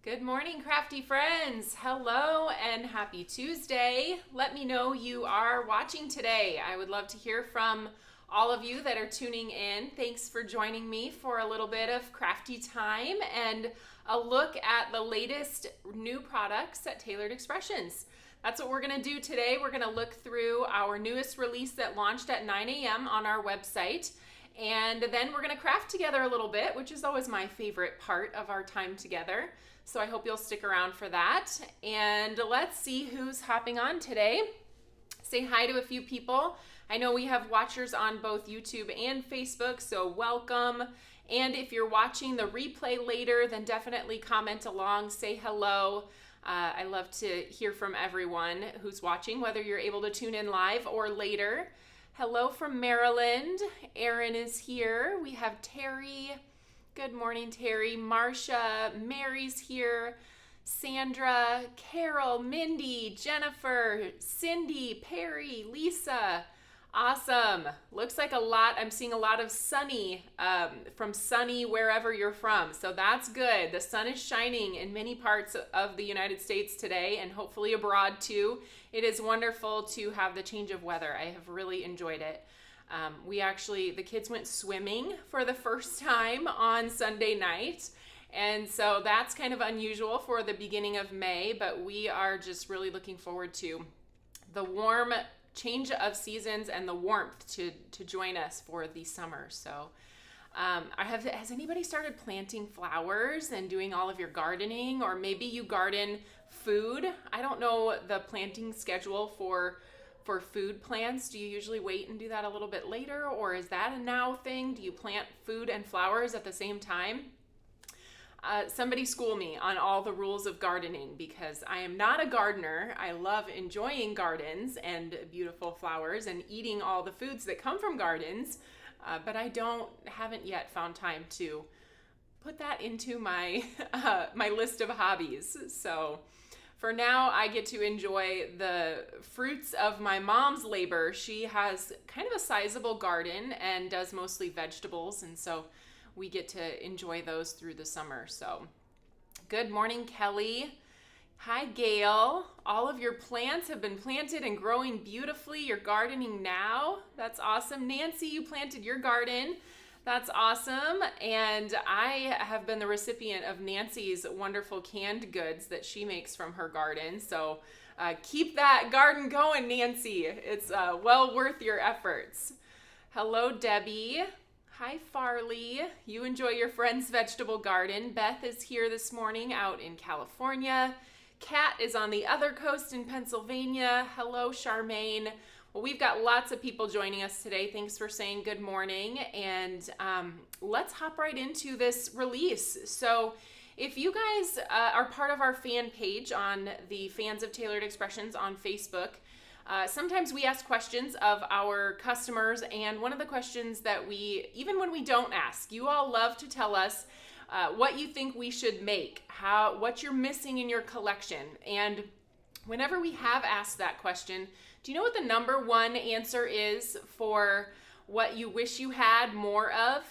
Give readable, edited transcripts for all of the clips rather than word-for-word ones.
Good morning, crafty friends. Hello and happy Tuesday. Let me know you are watching today. I would love to hear from all of you that are tuning in. Thanks for joining me for a little bit of crafty time and a look at the latest new products at Tailored Expressions. That's what we're going to do today. We're going to look through our newest release that launched at 9 a.m. on our website. And then we're going to craft together a little bit, which is always my favorite part of our time together. So I hope you'll stick around for that. And let's see who's hopping on today. Say hi to a few people. I know we have watchers on both YouTube and Facebook, so welcome. And if you're watching the replay later, then definitely comment along, say hello. I love to hear from everyone who's watching, whether you're able to tune in live or later. Hello from Maryland. Erin is here. We have Terry. Good morning, Terry. Marcia, Mary's here. Sandra, Carol, Mindy, Jennifer, Cindy, Perry, Lisa. Awesome. Looks like a lot. I'm seeing a lot of sunny from sunny wherever you're from. So that's good. The sun is shining in many parts of the United States today and hopefully abroad too. It is wonderful to have the change of weather. I have really enjoyed it. The kids went swimming for the first time on Sunday night. And so that's kind of unusual for the beginning of May, but we are just really looking forward to the warm change of seasons and the warmth to join us for the summer. So has anybody started planting flowers and doing all of your gardening, or maybe you garden food? I don't know the planting schedule for food plants. Do you usually wait and do that a little bit later, or is that a now thing? Do you plant food and flowers at the same time? Somebody school me on all the rules of gardening, because I am not a gardener. I love enjoying gardens and beautiful flowers and eating all the foods that come from gardens, but I haven't yet found time to put that into my my list of hobbies. So for now, I get to enjoy the fruits of my mom's labor. She has kind of a sizable garden and does mostly vegetables, and so we get to enjoy those through the summer. So good morning, Kelly. Hi, Gail. All of your plants have been planted and growing beautifully. You're gardening now. That's awesome. Nancy, you planted your garden. That's awesome. And I have been the recipient of Nancy's wonderful canned goods that she makes from her garden. So keep that garden going, Nancy. It's well worth your efforts. Hello, Debbie. Hi, Farley. You enjoy your friend's vegetable garden. Beth is here this morning out in California. Kat is on the other coast in Pennsylvania. Hello, Charmaine. Well, we've got lots of people joining us today. Thanks for saying good morning. And let's hop right into this release. So if you guys are part of our fan page on the Fans of Tailored Expressions on Facebook, sometimes we ask questions of our customers, and one of the questions that even when we don't ask, you all love to tell us what you think we should make, what you're missing in your collection. And whenever we have asked that question, do you know what the number one answer is for what you wish you had more of?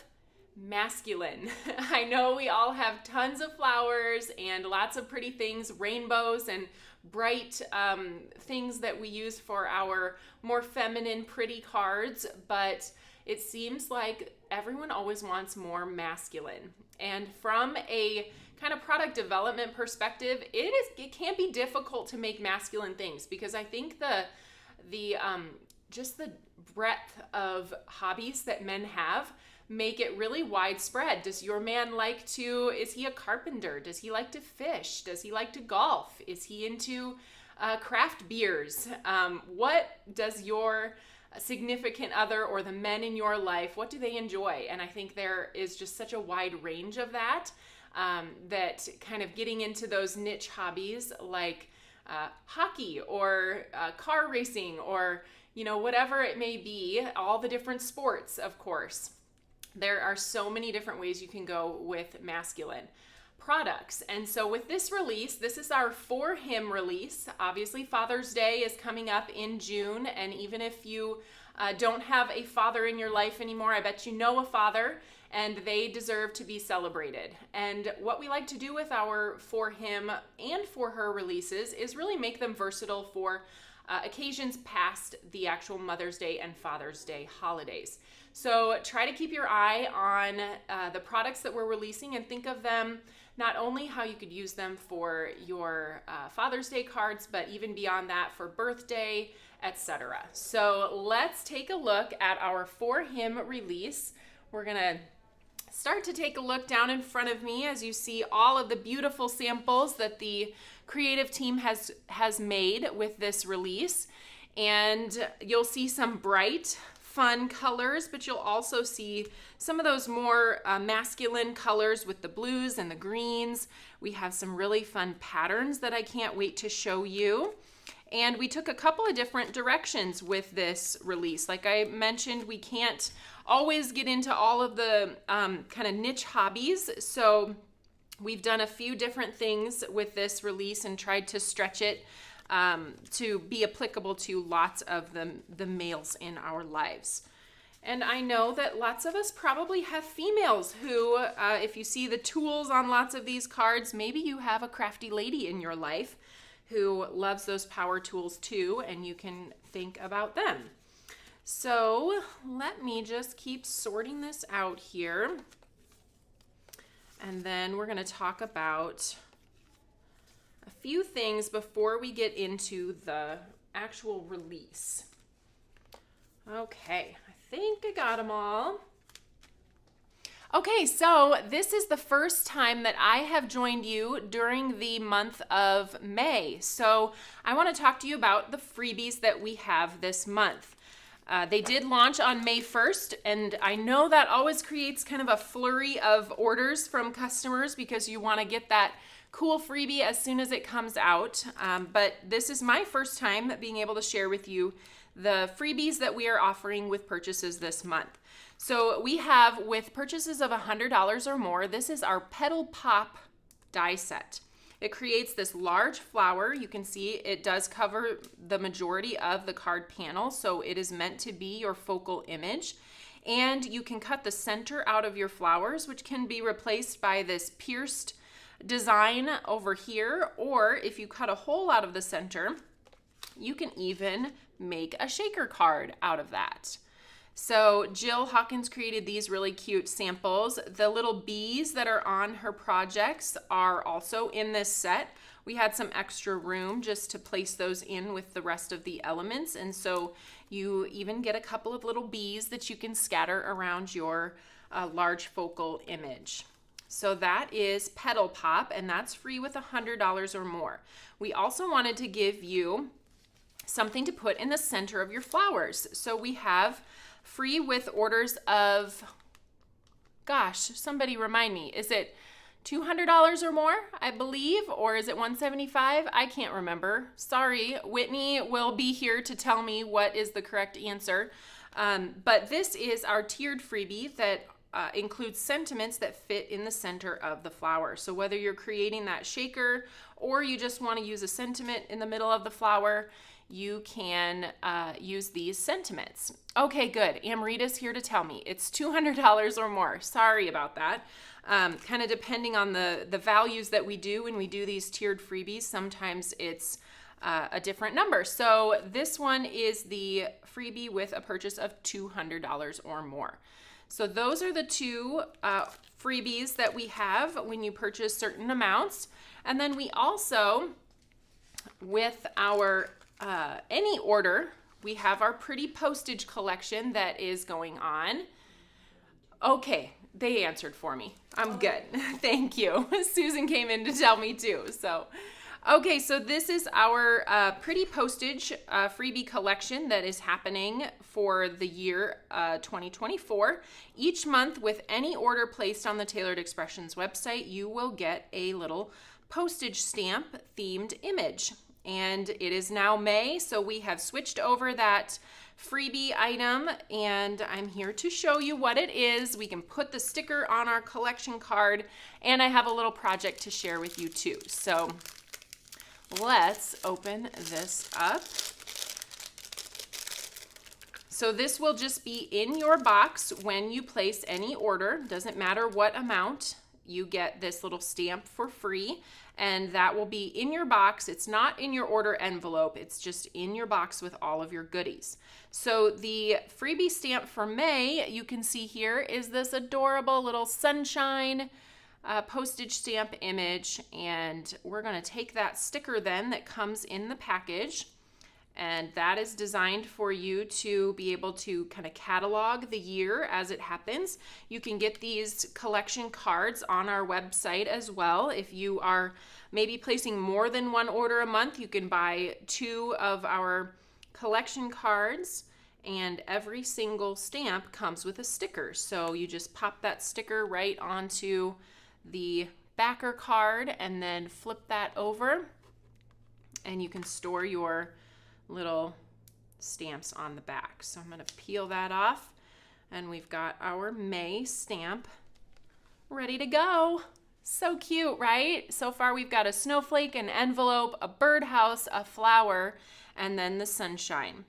Masculine. I know we all have tons of flowers and lots of pretty things, rainbows and bright things that we use for our more feminine, pretty cards, but it seems like everyone always wants more masculine. And from a kind of product development perspective, it can be difficult to make masculine things, because I think just the breadth of hobbies that men have make it really widespread. Does your man is he a carpenter? Does he like to fish? Does he like to golf? Is he into craft beers? What does your significant other or the men in your life, what do they enjoy? And I think there is just such a wide range of that, that kind of getting into those niche hobbies like hockey or car racing, or whatever it may be, all the different sports, of course. There are so many different ways you can go with masculine products. And so with this release, this is our For Him release. Obviously, Father's Day is coming up in June, and even if you don't have a father in your life anymore, I bet you know a father, and they deserve to be celebrated. And what we like to do with our for him and for her releases is really make them versatile for occasions past the actual Mother's Day and Father's Day holidays. So try to keep your eye on the products that we're releasing and think of them not only how you could use them for your Father's Day cards, but even beyond that for birthday, etc. So let's take a look at our For Him release. We're gonna start to take a look down in front of me as you see all of the beautiful samples that the creative team has made with this release. And you'll see some bright, fun colors, but you'll also see some of those more masculine colors with the blues and the greens. We have some really fun patterns that I can't wait to show you. And we took a couple of different directions with this release. Like I mentioned, we can't always get into all of the kind of niche hobbies. So we've done a few different things with this release and tried to stretch it to be applicable to lots of the males in our lives. And I know that lots of us probably have females who, if you see the tools on lots of these cards, maybe you have a crafty lady in your life who loves those power tools too, and you can think about them. So let me just keep sorting this out here. And then we're going to talk about a few things before we get into the actual release. Okay, I think I got them all. Okay, so this is the first time that I have joined you during the month of May. So I want to talk to you about the freebies that we have this month. They did launch on May 1st, and I know that always creates kind of a flurry of orders from customers because you want to get that cool freebie as soon as it comes out. But this is my first time being able to share with you the freebies that we are offering with purchases this month. So we have, with purchases of $100 or more, this is our Petal Pop die set. It creates this large flower. You can see it does cover the majority of the card panel, so it is meant to be your focal image. And you can cut the center out of your flowers, which can be replaced by this pierced design over here, or if you cut a hole out of the center, you can even make a shaker card out of that. So Jill Hawkins created these really cute samples. The little bees that are on her projects are also in this set. We had some extra room just to place those in with the rest of the elements, and so you even get a couple of little bees that you can scatter around your large focal image. So that is Petal Pop, and that's free with $100 or more. We also wanted to give you something to put in the center of your flowers. So we have free with orders of, gosh, somebody remind me, is it $200 or more, I believe, or is it $175? I can't remember. Sorry, Whitney will be here to tell me what is the correct answer. But this is our tiered freebie that includes sentiments that fit in the center of the flower. So whether you're creating that shaker or you just want to use a sentiment in the middle of the flower, you can use these sentiments. Okay, good. Amrita's here to tell me it's $200 or more. Sorry about that. Kind of depending on the values that we do when we do these tiered freebies, sometimes it's a different number. So this one is the freebie with a purchase of $200 or more. So those are the two freebies that we have when you purchase certain amounts. And then we also, with our any order, we have our pretty postage collection that is going on. Okay, they answered for me. I'm good. Thank you. Susan came in to tell me too. So, okay, so this is our pretty postage freebie collection that is happening for the year 2024. Each month, with any order placed on the Tailored Expressions website, you will get a little postage stamp themed image. And it is now May, so we have switched over that freebie item, and I'm here to show you what it is. We can put the sticker on our collection card, and I have a little project to share with you too. So let's open this up. So this will just be in your box when you place any order. Doesn't matter what amount, you get this little stamp for free, and that will be in your box. It's not in your order envelope, it's just in your box with all of your goodies. So the freebie stamp for May, you can see here, is this adorable little sunshine postage stamp image, and we're going to take that sticker then that comes in the package, and that is designed for you to be able to kind of catalog the year as it happens. You can get these collection cards on our website as well. If you are maybe placing more than one order a month, you can buy 2 of our collection cards, and every single stamp comes with a sticker. So you just pop that sticker right onto the backer card and then flip that over, and you can store your little stamps on the back. So I'm going to peel that off, and we've got our May stamp ready to go. So cute, right? So far we've got a snowflake, an envelope, a birdhouse, a flower, and then the sunshine.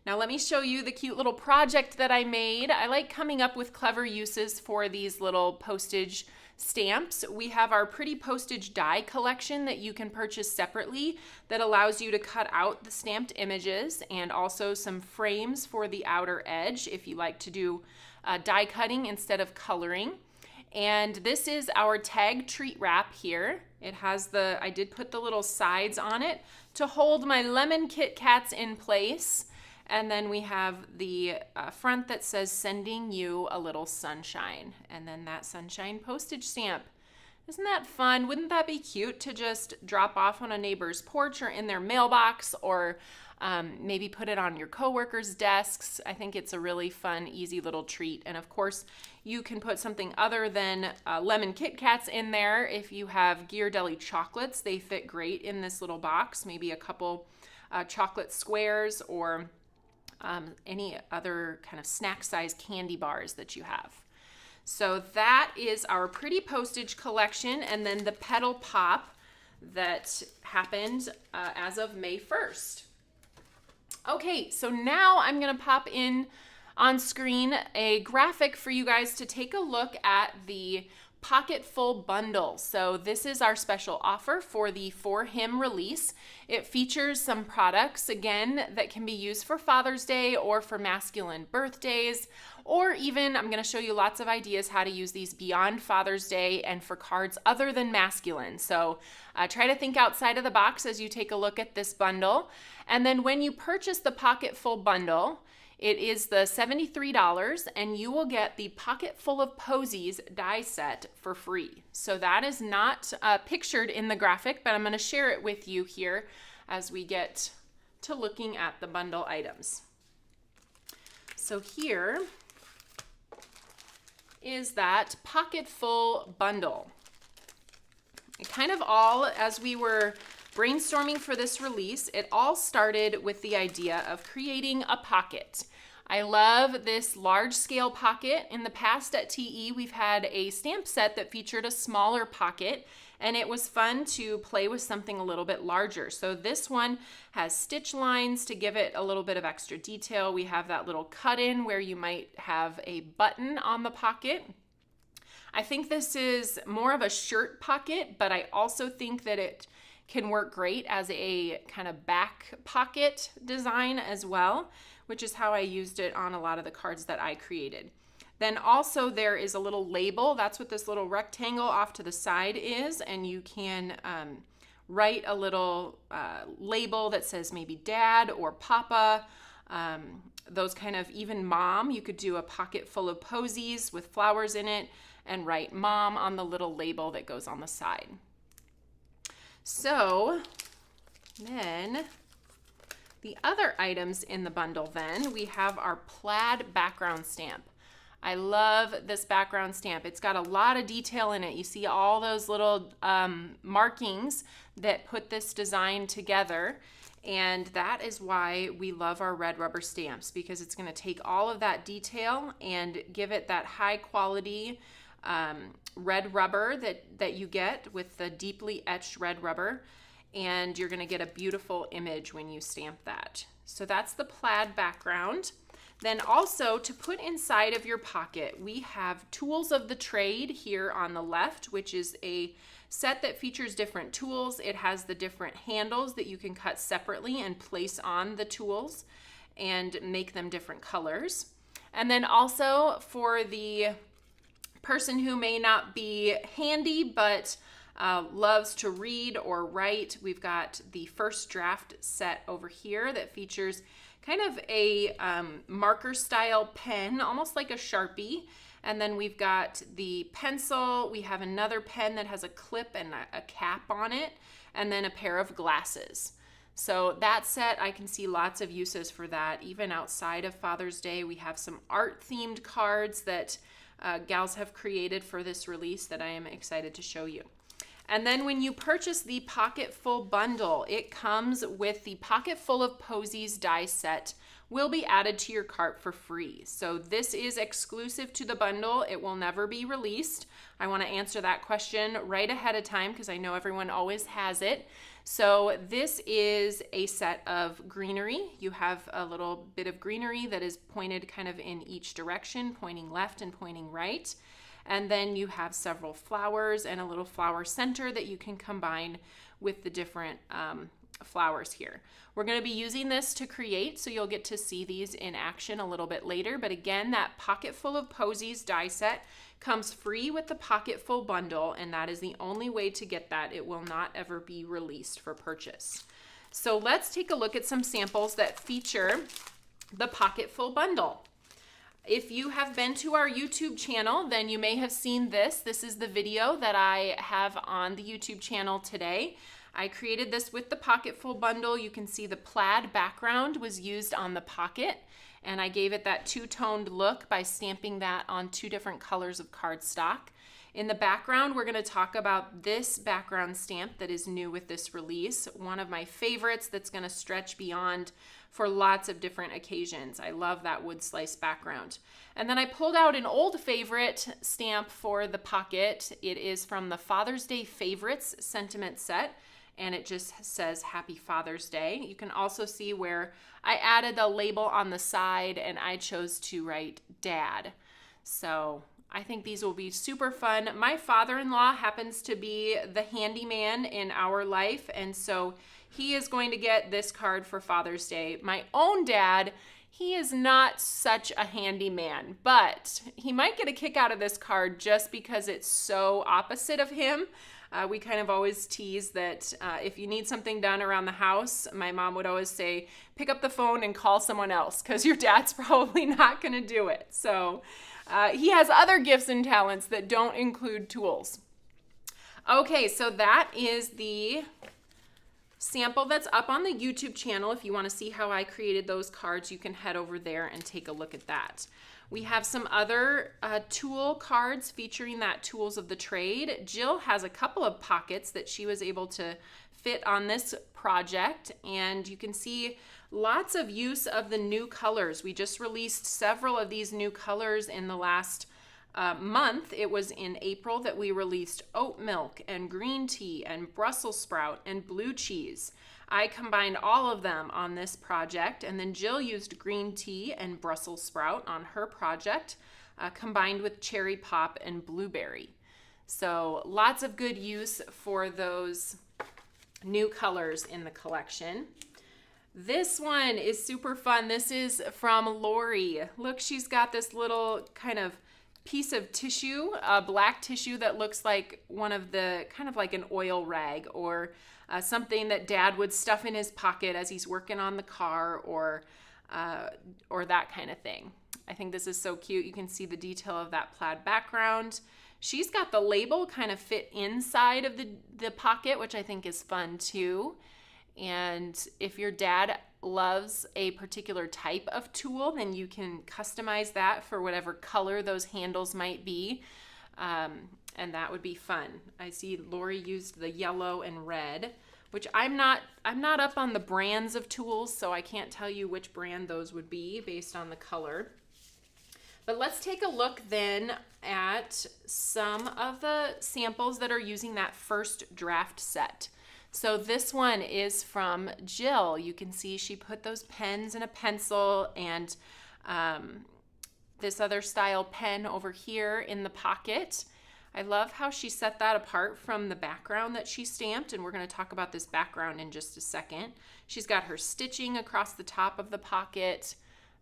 Now let me show you the cute little project that I made. I like coming up with clever uses for these little postage stamps. We have our pretty postage die collection that you can purchase separately that allows you to cut out the stamped images, and also some frames for the outer edge if you like to do die cutting instead of coloring. And this is our tag treat wrap here. It has I did put the little sides on it to hold my lemon Kit Kats in place. And then we have the front that says sending you a little sunshine, and then that sunshine postage stamp. Isn't that fun? Wouldn't that be cute to just drop off on a neighbor's porch or in their mailbox, or maybe put it on your coworkers' desks? I think it's a really fun, easy little treat. And of course, you can put something other than lemon Kit Kats in there. If you have Ghirardelli chocolates, they fit great in this little box. Maybe a couple chocolate squares, or any other kind of snack size candy bars that you have. So that is our pretty postage collection, and then the petal pop that happened as of May 1st. Okay, so now I'm gonna pop in on screen a graphic for you guys to take a look at the Pocketful bundle. So this is our special offer for the For Him release. It features some products, again, that can be used for Father's Day or for masculine birthdays, or even I'm going to show you lots of ideas how to use these beyond Father's Day and for cards other than masculine. So try to think outside of the box as you take a look at this bundle. And then when you purchase the Pocketful bundle, it is the $73, and you will get the Pocketful of Posies die set for free. So that is not pictured in the graphic, but I'm going to share it with you here as we get to looking at the bundle items. So here is that Pocketful bundle. It kind of all, as we were brainstorming for this release, it all started with the idea of creating a pocket. I love this large scale pocket. In the past at TE, we've had a stamp set that featured a smaller pocket, and it was fun to play with something a little bit larger. So this one has stitch lines to give it a little bit of extra detail. We have that little cut in where you might have a button on the pocket. I think this is more of a shirt pocket, but I also think that it can work great as a kind of back pocket design as well, which is how I used it on a lot of the cards that I created. Then also there is a little label. That's what this little rectangle off to the side is, and you can write a little label that says maybe dad or papa, those kind of, even mom. You could do a pocket full of posies with flowers in it and write mom on the little label that goes on the side. So then the other items in the bundle, then we have our plaid background stamp. I love this background stamp. It's got a lot of detail in it. You see all those little markings that put this design together, and that is why we love our red rubber stamps, because it's going to take all of that detail and give it that high quality red rubber that you get with the deeply etched red rubber, and you're going to get a beautiful image when you stamp that. So that's the plaid background. Then also to put inside of your pocket, we have Tools of the Trade here on the left, which is a set that features different tools. It has the different handles that you can cut separately and place on the tools and make them different colors. And then also for the person who may not be handy but loves to read or write, we've got the first draft set over here that features kind of a marker style pen, almost like a Sharpie. And then we've got the pencil. We have another pen that has a clip and a cap on it, and then a pair of glasses. So that set, I can see lots of uses for that. Even outside of Father's Day, we have some art-themed cards that gals have created for this release that I am excited to show you. And then when you purchase the Pocketful bundle, it comes with the Pocketful of Posies die set will be added to your cart for free. So this is exclusive to the bundle. It will never be released. I want to answer that question right ahead of time because I know everyone always has it. So this is a set of greenery. You have a little bit of greenery that is pointed kind of in each direction, pointing left and pointing right. And then you have several flowers and a little flower center that you can combine with the different flowers here. We're going to be using this to create, so you'll get to see these in action a little bit later. But again, that Pocketful of Posies die set comes free with the Pocketful bundle, and that is the only way to get that. It will not ever be released for purchase. So let's take a look at some samples that feature the Pocketful bundle. If you have been to our YouTube channel, then you may have seen this. This is the video that I have on the YouTube channel today. I created this with the Pocketful bundle. You can see the plaid background was used on the pocket, and I gave it that two-toned look by stamping that on two different colors of cardstock. In the background, we're going to talk about this background stamp that is new with this release, one of my favorites that's going to stretch beyond for lots of different occasions. I love that wood slice background. And then I pulled out an old favorite stamp for the pocket. It is from the Father's Day Favorites sentiment set, and it just says Happy Father's Day. You can also see where I added a label on the side and I chose to write Dad. So I think these will be super fun. My father-in-law happens to be the handyman in our life, and so he is going to get this card for Father's Day. My own dad, he is not such a handyman, but he might get a kick out of this card just because it's so opposite of him. We kind of always tease that if you need something done around the house, my mom would always say, pick up the phone and call someone else because your dad's probably not going to do it. So he has other gifts and talents that don't include tools. Okay, so that is the sample that's up on the YouTube channel. If you want to see how I created those cards, you can head over there and take a look at that. We have some other tool cards featuring that Tools of the Trade. Jill has a couple of pockets that she was able to fit on this project, and you can see lots of use of the new colors. We just released several of these new colors in the last month. It was in April that we released oat milk and green tea and Brussels sprout and blue cheese. I combined all of them on this project, and then Jill used green tea and Brussels sprout on her project, combined with cherry pop and blueberry. So lots of good use for those new colors in the collection. This one is super fun. This is from Lori. Look, she's got this little kind of piece of tissue, black tissue that looks like one of the, kind of like an oil rag or something that Dad would stuff in his pocket as he's working on the car or that kind of thing. I think this is so cute. You can see the detail of that plaid background. She's got the label kind of fit inside of the pocket, which I think is fun too. And if your dad loves a particular type of tool, then you can customize that for whatever color those handles might be. And that would be fun. I see Lori used the yellow and red, which I'm not up on the brands of tools, so I can't tell you which brand those would be based on the color. But let's take a look then at some of the samples that are using that first draft set. So this one is from Jill. You can see she put those pens and a pencil and this other style pen over here in the pocket. I love how she set that apart from the background that she stamped, and we're going to talk about this background in just a second. She's got her stitching across the top of the pocket,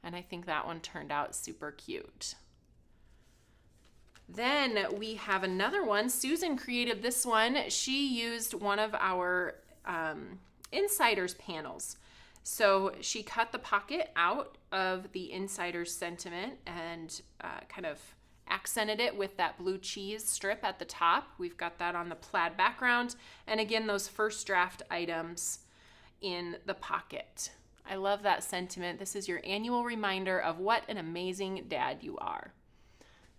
and I think that one turned out super cute. Then we have another one. Susan created this one. She used one of our Insider's panels. So she cut the pocket out of the Insider's sentiment and kind of accented it with that blue cheese strip at the top. We've got that on the plaid background. And again, those first draft items in the pocket. I love that sentiment. This is your annual reminder of what an amazing dad you are.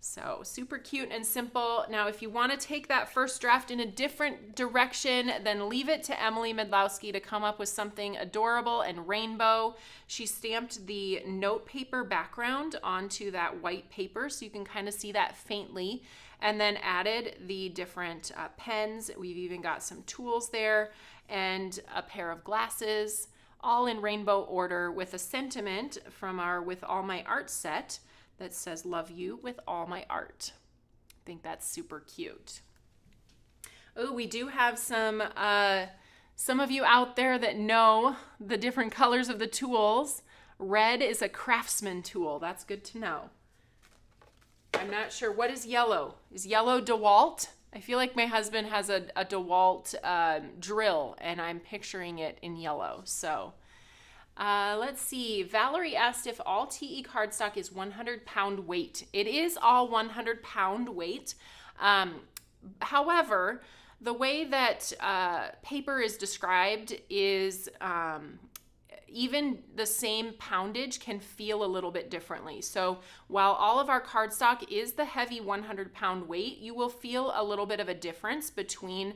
So super cute and simple. Now, if you want to take that first draft in a different direction, then leave it to Emily Midlowski to come up with something adorable and rainbow. She stamped the note paper background onto that white paper, so you can kind of see that faintly, and then added the different pens. We've even got some tools there and a pair of glasses, all in rainbow order with a sentiment from our With All My Art set that says, "Love you with all my art." I think that's super cute. Oh, we do have some of you out there that know the different colors of the tools. Red is a craftsman tool. That's good to know. I'm not sure. What is yellow? Is yellow DeWalt? I feel like my husband has a DeWalt drill, and I'm picturing it in yellow. So let's see. Valerie asked if all TE cardstock is 100-pound weight. It is all 100-pound weight. However, the way that paper is described is even the same poundage can feel a little bit differently. So while all of our cardstock is the heavy 100-pound weight, you will feel a little bit of a difference between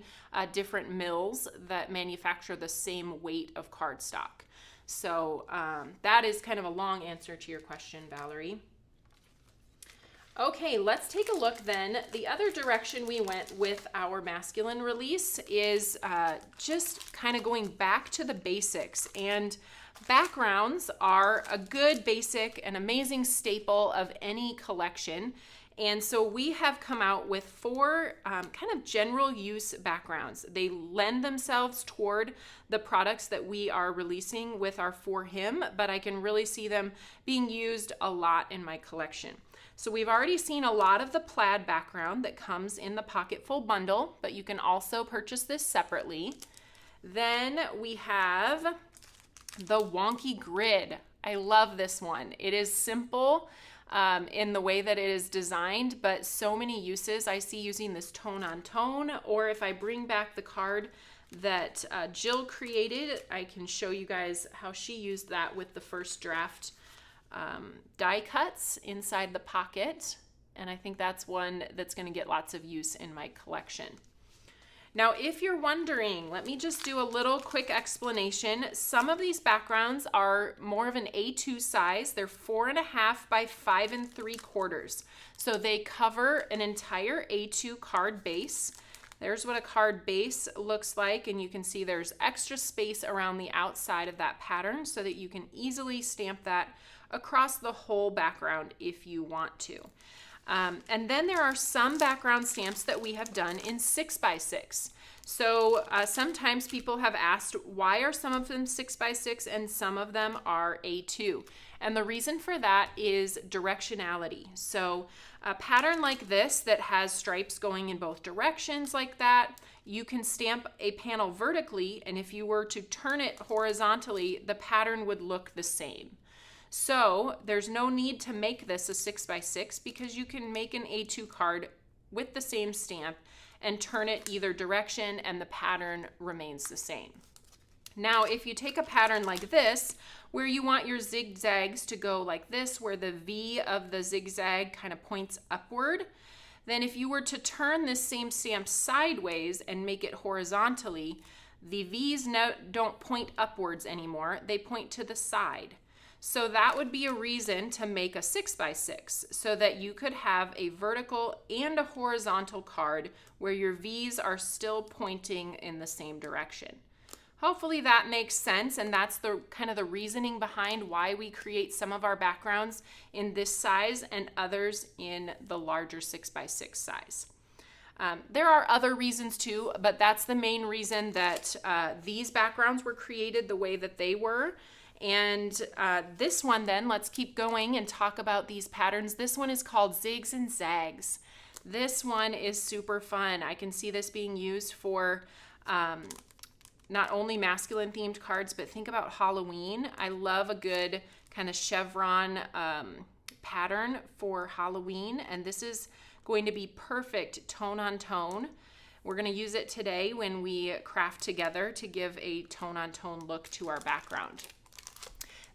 different mills that manufacture the same weight of cardstock. So that is kind of a long answer to your question, Valerie. Okay, let's take a look then. The other direction we went with our masculine release is just kind of going back to the basics. And backgrounds are a good, basic, and amazing staple of any collection. And so we have come out with 4 kind of general use backgrounds. They lend themselves toward the products that we are releasing with our For Him, but I can really see them being used a lot in my collection. So we've already seen a lot of the plaid background that comes in the Pocketful bundle, but you can also purchase this separately. Then we have the wonky grid. I love this one. It is simple in the way that it is designed, but so many uses. I see using this tone on tone, or if I bring back the card that Jill created, I can show you guys how she used that with the first draft die cuts inside the pocket, and I think that's one that's going to get lots of use in my collection. Now, if you're wondering, let me just do a little quick explanation. Some of these backgrounds are more of an A2 size. They're 4.5 by 5 3/4. So they cover an entire A2 card base. There's what a card base looks like, and you can see there's extra space around the outside of that pattern so that you can easily stamp that across the whole background if you want to. And then there are some background stamps that we have done in 6 by 6. So sometimes people have asked, why are some of them 6 by 6 and some of them are A2? And the reason for that is directionality. So a pattern like this that has stripes going in both directions like that, you can stamp a panel vertically, and if you were to turn it horizontally, the pattern would look the same. So there's no need to make this a 6 by 6 because you can make an A2 card with the same stamp and turn it either direction and the pattern remains the same. Now, if you take a pattern like this, where you want your zigzags to go like this, where the V of the zigzag kind of points upward, then if you were to turn this same stamp sideways and make it horizontally, the V's don't point upwards anymore, they point to the side. So that would be a reason to make a 6 by 6 so that you could have a vertical and a horizontal card where your V's are still pointing in the same direction. Hopefully that makes sense, and that's the kind of the reasoning behind why we create some of our backgrounds in this size and others in the larger 6x6 size. There are other reasons too, but that's the main reason that these backgrounds were created the way that they were. And this one then, let's keep going and talk about these patterns. This one is called Zigs and Zags. This one is super fun. I can see this being used for not only masculine themed cards, but think about Halloween. I love a good kind of chevron pattern for Halloween, and this is going to be perfect tone on tone. We're going to use it today when we craft together to give a tone on tone look to our background.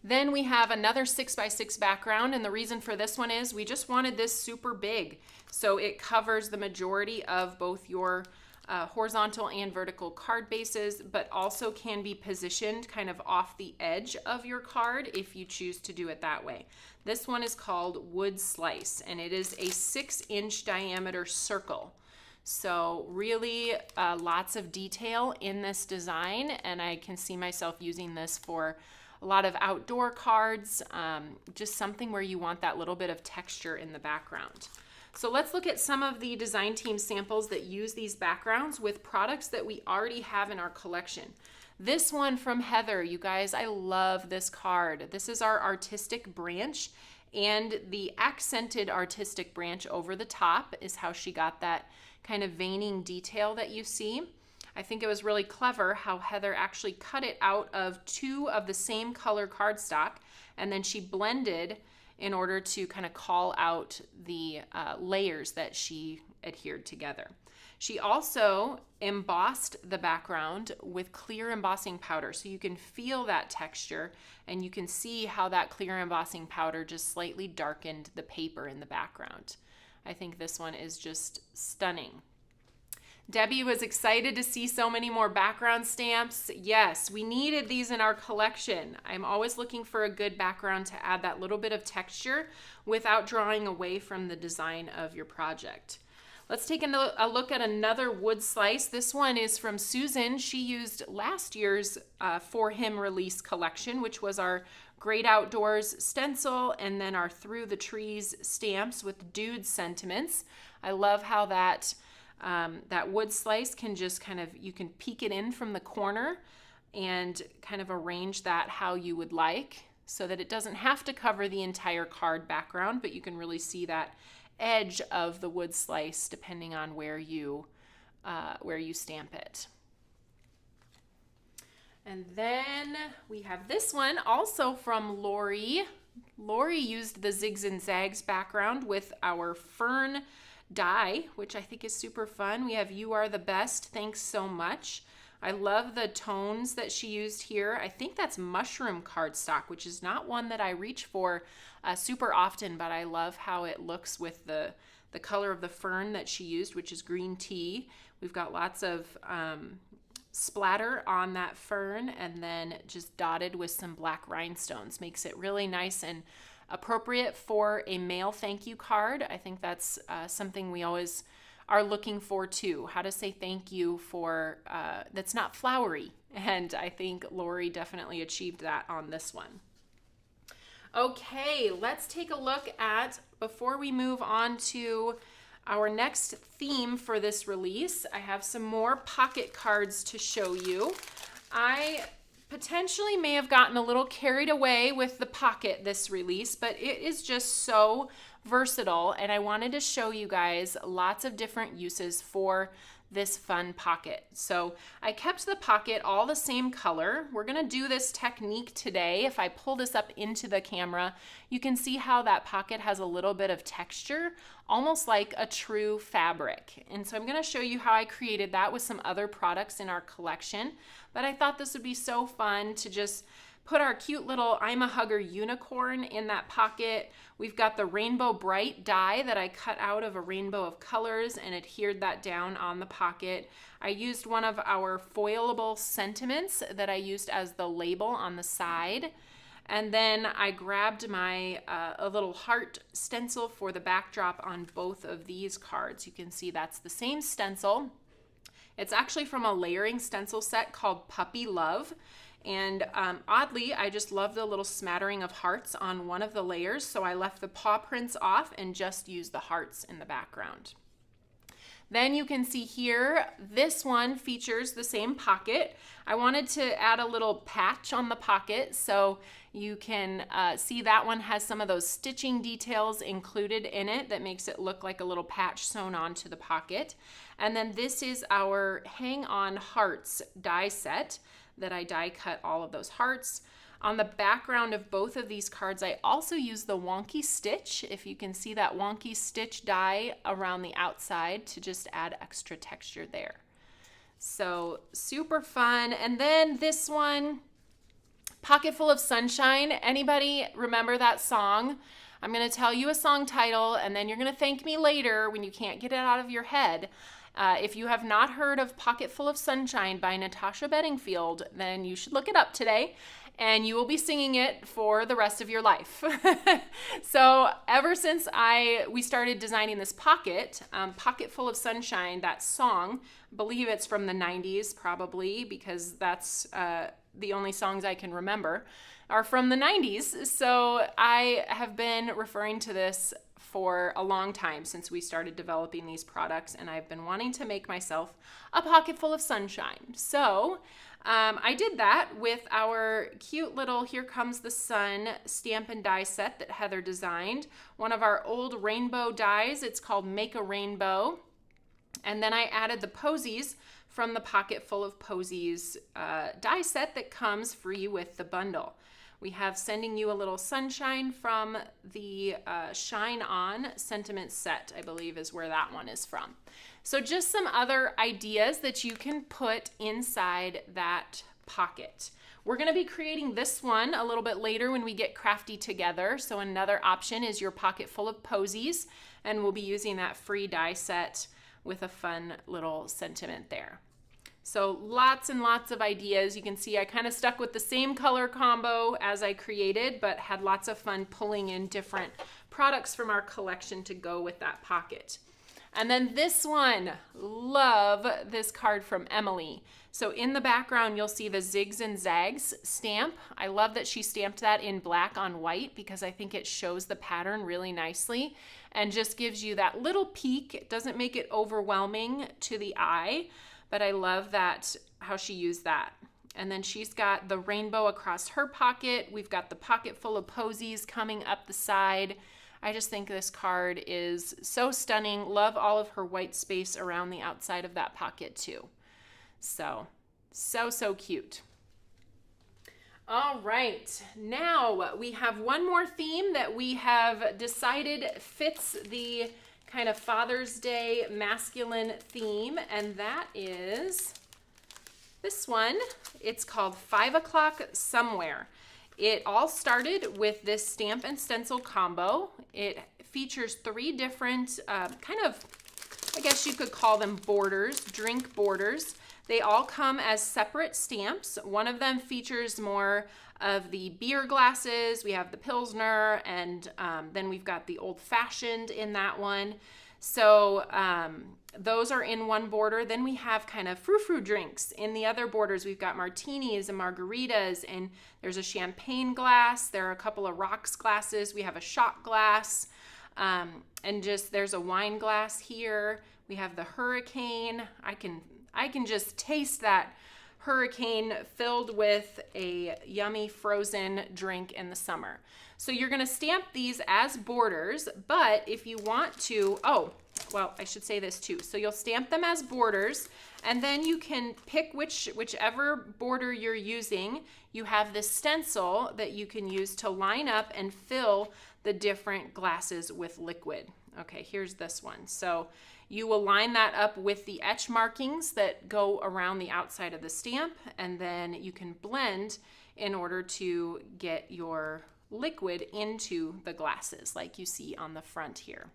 Then we have another 6x6 background, and the reason for this one is we just wanted this super big, so it covers the majority of both your horizontal and vertical card bases, but also can be positioned kind of off the edge of your card if you choose to do it that way. This one is called Wood Slice, and it is a 6-inch diameter circle. So really lots of detail in this design, and I can see myself using this for a lot of outdoor cards, just something where you want that little bit of texture in the background. So let's look at some of the design team samples that use these backgrounds with products that we already have in our collection. This one from Heather, you guys, I love this card. This is our artistic branch, and the accented artistic branch over the top is how she got that kind of veining detail that you see. I think it was really clever how Heather actually cut it out of 2 of the same color cardstock, and then she blended in order to kind of call out the layers that she adhered together. She also embossed the background with clear embossing powder, so you can feel that texture, and you can see how that clear embossing powder just slightly darkened the paper in the background. I think this one is just stunning. Debbie was excited to see so many more background stamps. Yes, we needed these in our collection. I'm always looking for a good background to add that little bit of texture without drawing away from the design of your project. Let's take a look at another wood slice. This one is from Susan. She used last year's For Him release collection, which was our Great Outdoors stencil and then our Through the Trees stamps with dude sentiments. I love how that wood slice can just kind of, you can peek it in from the corner and kind of arrange that how you would like so that it doesn't have to cover the entire card background, but you can really see that edge of the wood slice depending on where you stamp it. And then we have this one also from Lori. Lori used the Zigs and Zags background with our fern die, which I think is super fun. We have You Are the Best, thanks so much. I love the tones that she used here. I think that's mushroom cardstock, which is not one that I reach for super often, but I love how it looks with the color of the fern that she used, which is green tea. We've got lots of splatter on that fern and then just dotted with some black rhinestones. Makes it really nice and appropriate for a mail thank you card. I think that's something we always are looking for too, how to say thank you for that's not flowery, and I think Lori definitely achieved that on this one. Okay, let's take a look at, before we move on to our next theme for this release, I have some more pocket cards to show you. I potentially may have gotten a little carried away with the pocket this release, but it is just so versatile, and I wanted to show you guys lots of different uses for this fun pocket. So I kept the pocket all the same color. We're gonna do this technique today. If I pull this up into the camera, you can see how that pocket has a little bit of texture, almost like a true fabric. And so I'm gonna show you how I created that with some other products in our collection. But I thought this would be so fun to just put our cute little I'm a Hugger unicorn in that pocket. We've got the Rainbow Bright die that I cut out of a rainbow of colors and adhered that down on the pocket. I used one of our foilable sentiments that I used as the label on the side. And then I grabbed my a little heart stencil for the backdrop on both of these cards. You can see that's the same stencil. It's actually from a layering stencil set called Puppy Love. And oddly, I just love the little smattering of hearts on one of the layers, so I left the paw prints off and just used the hearts in the background. Then you can see here, this one features the same pocket. I wanted to add a little patch on the pocket, so you can see that one has some of those stitching details included in it that makes it look like a little patch sewn onto the pocket. And then this is our Hang On Hearts die set that I die cut all of those hearts. On the background of both of these cards, I also use the wonky stitch, if you can see that wonky stitch die around the outside, to just add extra texture there. So super fun. And then this one, Pocketful of Sunshine. Anybody remember that song? I'm going to tell you a song title, and then you're going to thank me later when you can't get it out of your head. If you have not heard of Pocketful of Sunshine by Natasha Bedingfield, then you should look it up today, and you will be singing it for the rest of your life. So ever since we started designing this pocket, Pocketful of Sunshine, that song, I believe it's from the 90s probably, because that's the only songs I can remember, are from the 90s. So I have been referring to this for a long time since we started developing these products, and I've been wanting to make myself a pocketful of sunshine. So I did that with our cute little Here Comes the Sun stamp and die set that Heather designed. One of our old rainbow dies, it's called Make a Rainbow. And then I added the Posies from the Pocketful of Posies die set that comes free with the bundle. We have Sending You a Little Sunshine from the Shine On Sentiment set, I believe is where that one is from. So just some other ideas that you can put inside that pocket. We're going to be creating this one a little bit later when we get crafty together. So another option is your Pocketful of Posies, and we'll be using that free die set with a fun little sentiment there. So lots and lots of ideas. You can see I kind of stuck with the same color combo as I created, but had lots of fun pulling in different products from our collection to go with that pocket. And then this one, love this card from Emily. So in the background, you'll see the Zigs and Zags stamp. I love that she stamped that in black on white because I think it shows the pattern really nicely and just gives you that little peek. It doesn't make it overwhelming to the eye, but I love that, how she used that. And then she's got the rainbow across her pocket. We've got the Pocketful of Posies coming up the side. I just think this card is so stunning. Love all of her white space around the outside of that pocket too. So cute. All right, now we have one more theme that we have decided fits the kind of Father's Day masculine theme, and that is this one. It's called 5 O'Clock Somewhere. It all started with this stamp and stencil combo. It features 3 different kind of, I guess you could call them borders, drink borders. They all come as separate stamps. One of them features more of the beer glasses. We have the Pilsner, and then we've got the Old Fashioned in that one. So those are in one border. Then we have kind of frou-frou drinks. In the other borders, we've got martinis and margaritas, and there's a champagne glass. There are a couple of rocks glasses. We have a shot glass, and just there's a wine glass here. We have the hurricane. I can just taste that hurricane filled with a yummy frozen drink in the summer. So you're going to stamp these as borders, but if you want to, I should say this too. So you'll stamp them as borders, and then you can pick whichever border you're using. You have this stencil that you can use to line up and fill the different glasses with liquid. Okay, here's this one. So you will line that up with the etch markings that go around the outside of the stamp, and then you can blend in order to get your liquid into the glasses like you see on the front here.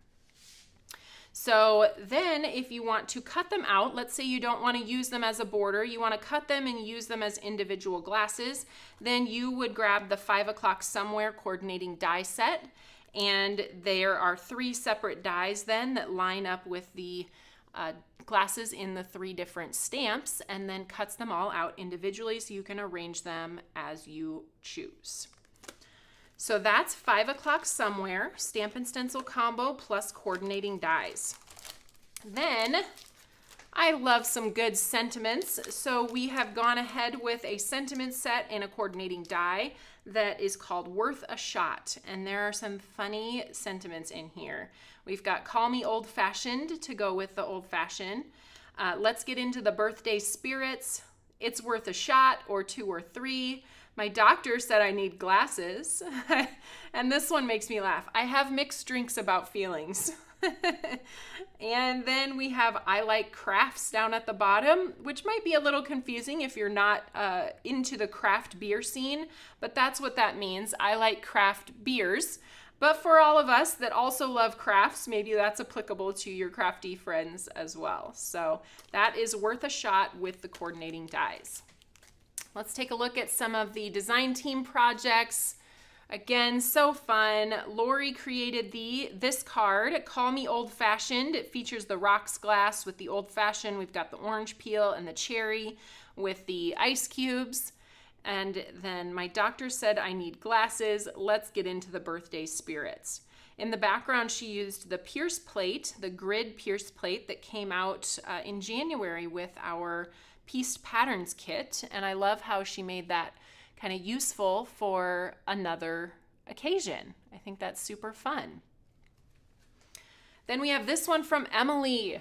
So then if you want to cut them out, let's say you don't want to use them as a border, you want to cut them and use them as individual glasses, then you would grab the 5 O'Clock Somewhere coordinating die set. And there are 3 separate dies then that line up with the glasses in the 3 different stamps and then cuts them all out individually so you can arrange them as you choose. So that's 5 o'clock somewhere, stamp and stencil combo plus coordinating dies. Then I love some good sentiments, so we have gone ahead with a sentiment set and a coordinating die that is called Worth a Shot, and there are some funny sentiments in here. We've got Call Me Old Fashioned to go with the old fashioned. Let's get into the birthday spirits. It's worth a shot, or 2 or 3. My doctor said I need glasses, and this one makes me laugh. I have mixed drinks about feelings. And then we have I like crafts down at the bottom, which might be a little confusing if you're not into the craft beer scene, but that's what that means. I like craft beers. But for all of us that also love crafts, maybe that's applicable to your crafty friends as well. So that is worth a shot with the coordinating dies. Let's take a look at some of the design team projects. Again, so fun. Lori created this card, Call Me Old Fashioned. It features the rocks glass with the old fashioned. We've got the orange peel and the cherry with the ice cubes. And then my doctor said I need glasses. Let's get into the birthday spirits. In the background, she used the Pierce plate, the grid Pierce plate that came out in January with our Pieced Patterns kit. And I love how she made that kind of useful for another occasion. I think that's super fun. Then we have this one from Emily.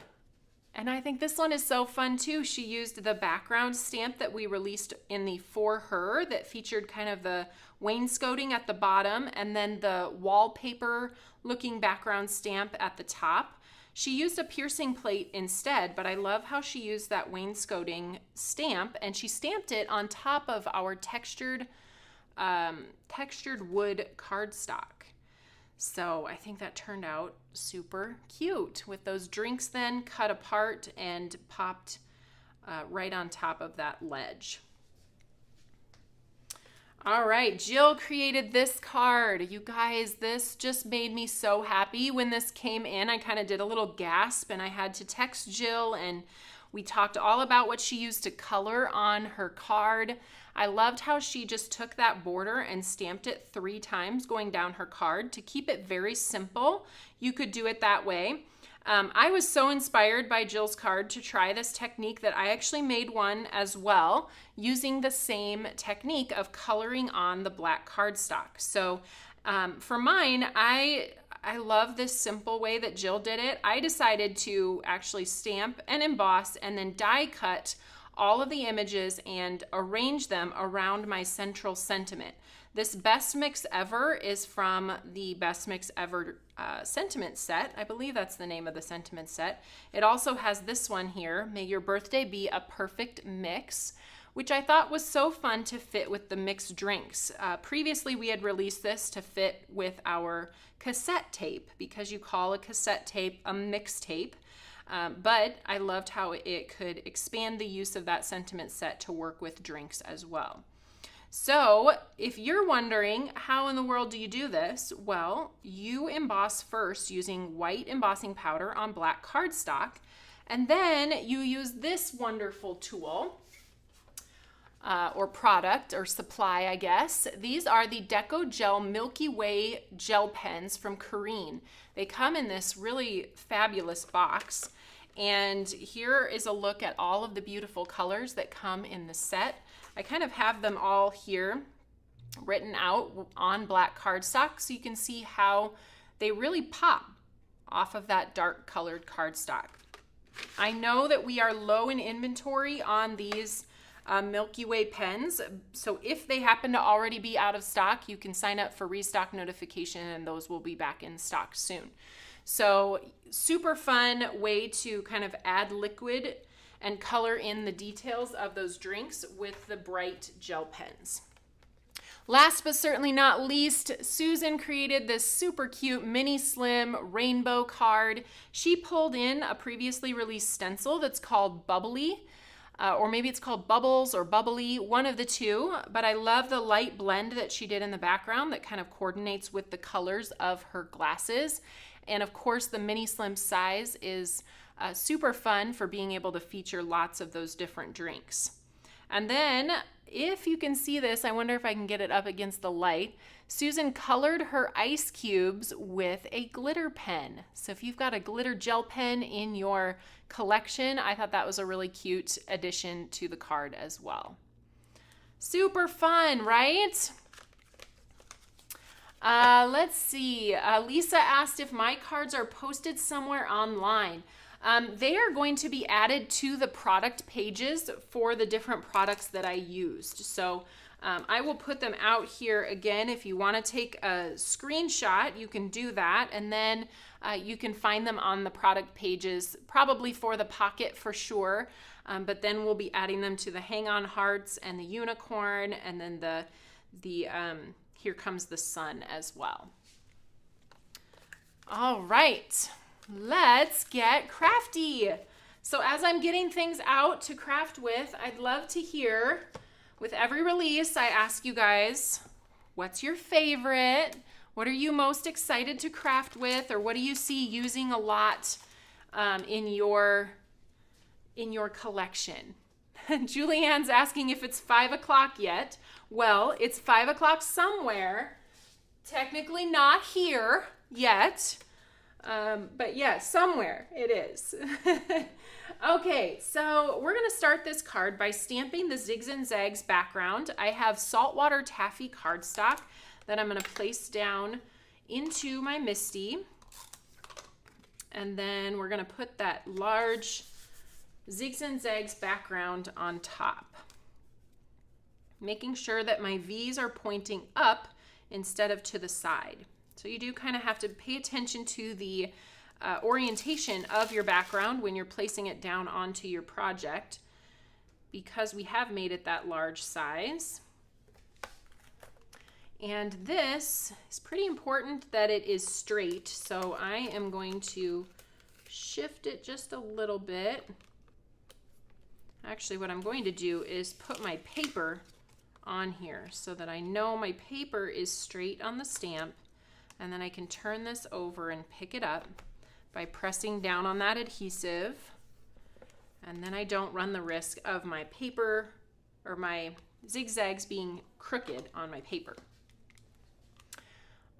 And I think this one is so fun too. She used the background stamp that we released in the For Her that featured kind of the wainscoting at the bottom and then the wallpaper looking background stamp at the top. She used a piercing plate instead, but I love how she used that wainscoting stamp and she stamped it on top of our textured wood cardstock. So I think that turned out super cute with those drinks then cut apart and popped right on top of that ledge. All right, Jill created this card. You guys, this just made me so happy when this came in. I kind of did a little gasp and I had to text Jill and we talked all about what she used to color on her card. I loved how she just took that border and stamped it 3 times going down her card to keep it very simple. You could do it that way. I was so inspired by Jill's card to try this technique that I actually made one as well using the same technique of coloring on the black cardstock. So for mine, I love this simple way that Jill did it. I decided to actually stamp and emboss and then die cut all of the images and arrange them around my central sentiment. This Best Mix Ever is from the Best Mix Ever sentiment set. I believe that's the name of the sentiment set. It also has this one here, May Your Birthday Be a Perfect Mix, which I thought was so fun to fit with the mixed drinks. Previously, we had released this to fit with our cassette tape because you call a cassette tape a mixtape. But I loved how it could expand the use of that sentiment set to work with drinks as well. So if you're wondering how in the world do you do this, well, you emboss first using white embossing powder on black cardstock, and then you use this wonderful tool or product or supply, I guess. These are the Deco Gel Milky Way gel pens from Curate. They come in this really fabulous box. And here is a look at all of the beautiful colors that come in the set. I kind of have them all here written out on black cardstock so you can see how they really pop off of that dark colored cardstock. I know that we are low in inventory on these Milky Way pens, so if they happen to already be out of stock, you can sign up for restock notification and those will be back in stock soon. So super fun way to kind of add liquid and color in the details of those drinks with the bright gel pens. Last but certainly not least, Susan created this super cute mini slim rainbow card. She pulled in a previously released stencil that's called Bubbly, or maybe it's called Bubbles or Bubbly, one of the two, but I love the light blend that she did in the background that kind of coordinates with the colors of her glasses. And of course, the mini slim size is super fun for being able to feature lots of those different drinks. And then, if you can see this, I wonder if I can get it up against the light. Susan colored her ice cubes with a glitter pen. So if you've got a glitter gel pen in your collection, I thought that was a really cute addition to the card as well. Super fun, right? Let's see. Lisa asked if my cards are posted somewhere online. They are going to be added to the product pages for the different products that I used. So I will put them out here again. If you want to take a screenshot, you can do that. And then you can find them on the product pages, probably for the pocket for sure. But then we'll be adding them to the hang-on hearts and the unicorn, and then the Here Comes the Sun as well. All right. Let's get crafty. So as I'm getting things out to craft with, I'd love to hear, with every release, I ask you guys, what's your favorite? What are you most excited to craft with? Or what do you see using a lot in your collection? Julianne's asking if it's 5 o'clock yet. Well, it's 5 o'clock somewhere. Technically not here yet. But yeah, somewhere it is. Okay, so we're going to start this card by stamping the Zigs and Zags background. I have saltwater taffy cardstock that I'm going to place down into my MISTI. And then we're going to put that large Zigs and Zags background on top, making sure that my V's are pointing up instead of to the side. So you do kind of have to pay attention to the orientation of your background when you're placing it down onto your project, because we have made it that large size. And this is pretty important that it is straight, so I am going to shift it just a little bit. Actually, what I'm going to do is put my paper on here so that I know my paper is straight on the stamp. And then I can turn this over and pick it up by pressing down on that adhesive. And then I don't run the risk of my paper or my zigzags being crooked on my paper.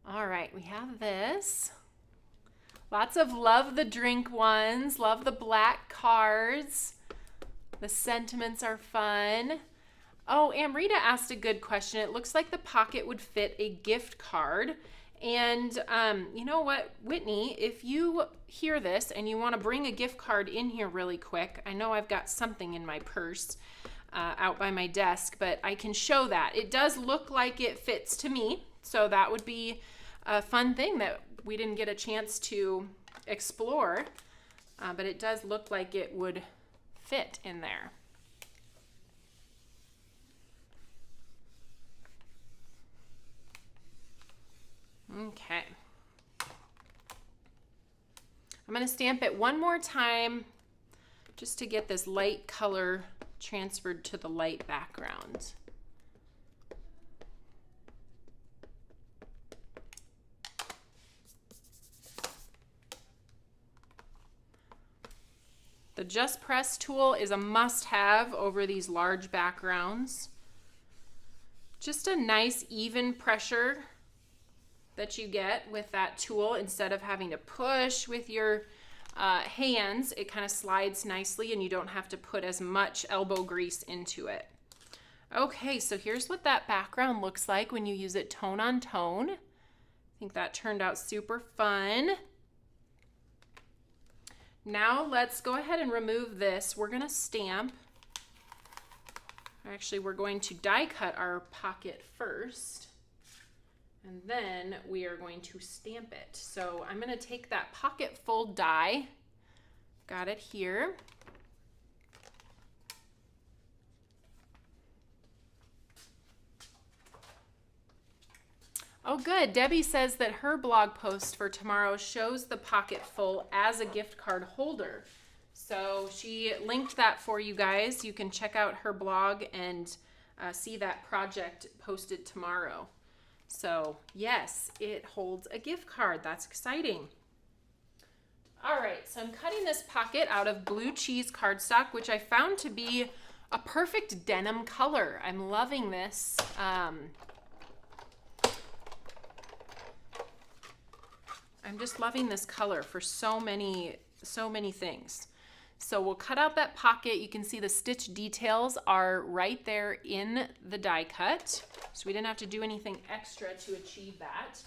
All right, we have this. Lots of love the drink ones, love the black cards. The sentiments are fun. Oh, Amrita asked a good question. It looks like the pocket would fit a gift card. And you know what, Whitney, if you hear this and you want to bring a gift card in here really quick, I know I've got something in my purse out by my desk, but I can show that. It does look like it fits to me, so that would be a fun thing that we didn't get a chance to explore, but it does look like it would fit in there. Okay. I'm going to stamp it one more time just to get this light color transferred to the light background. The Just Press tool is a must-have over these large backgrounds. Just a nice even pressure that you get with that tool instead of having to push with your hands. It kind of slides nicely and you don't have to put as much elbow grease into it. Okay, so here's what that background looks like when you use it tone on tone. I think that turned out super fun. Now let's go ahead and remove this. We're going to stamp. Actually, we're going to die cut our pocket first. And then we are going to stamp it. So I'm going to take that Pocketful die. Got it here. Oh, good. Debbie says that her blog post for tomorrow shows the Pocketful as a gift card holder. So she linked that for you guys. You can check out her blog and see that project posted tomorrow. So yes, it holds a gift card. That's exciting. All right, so I'm cutting this pocket out of blue cheese cardstock, which I found to be a perfect denim color. I'm loving this. I'm just loving this color for so many things. So we'll cut out that pocket. You can see the stitch details are right there in the die cut. So we didn't have to do anything extra to achieve that.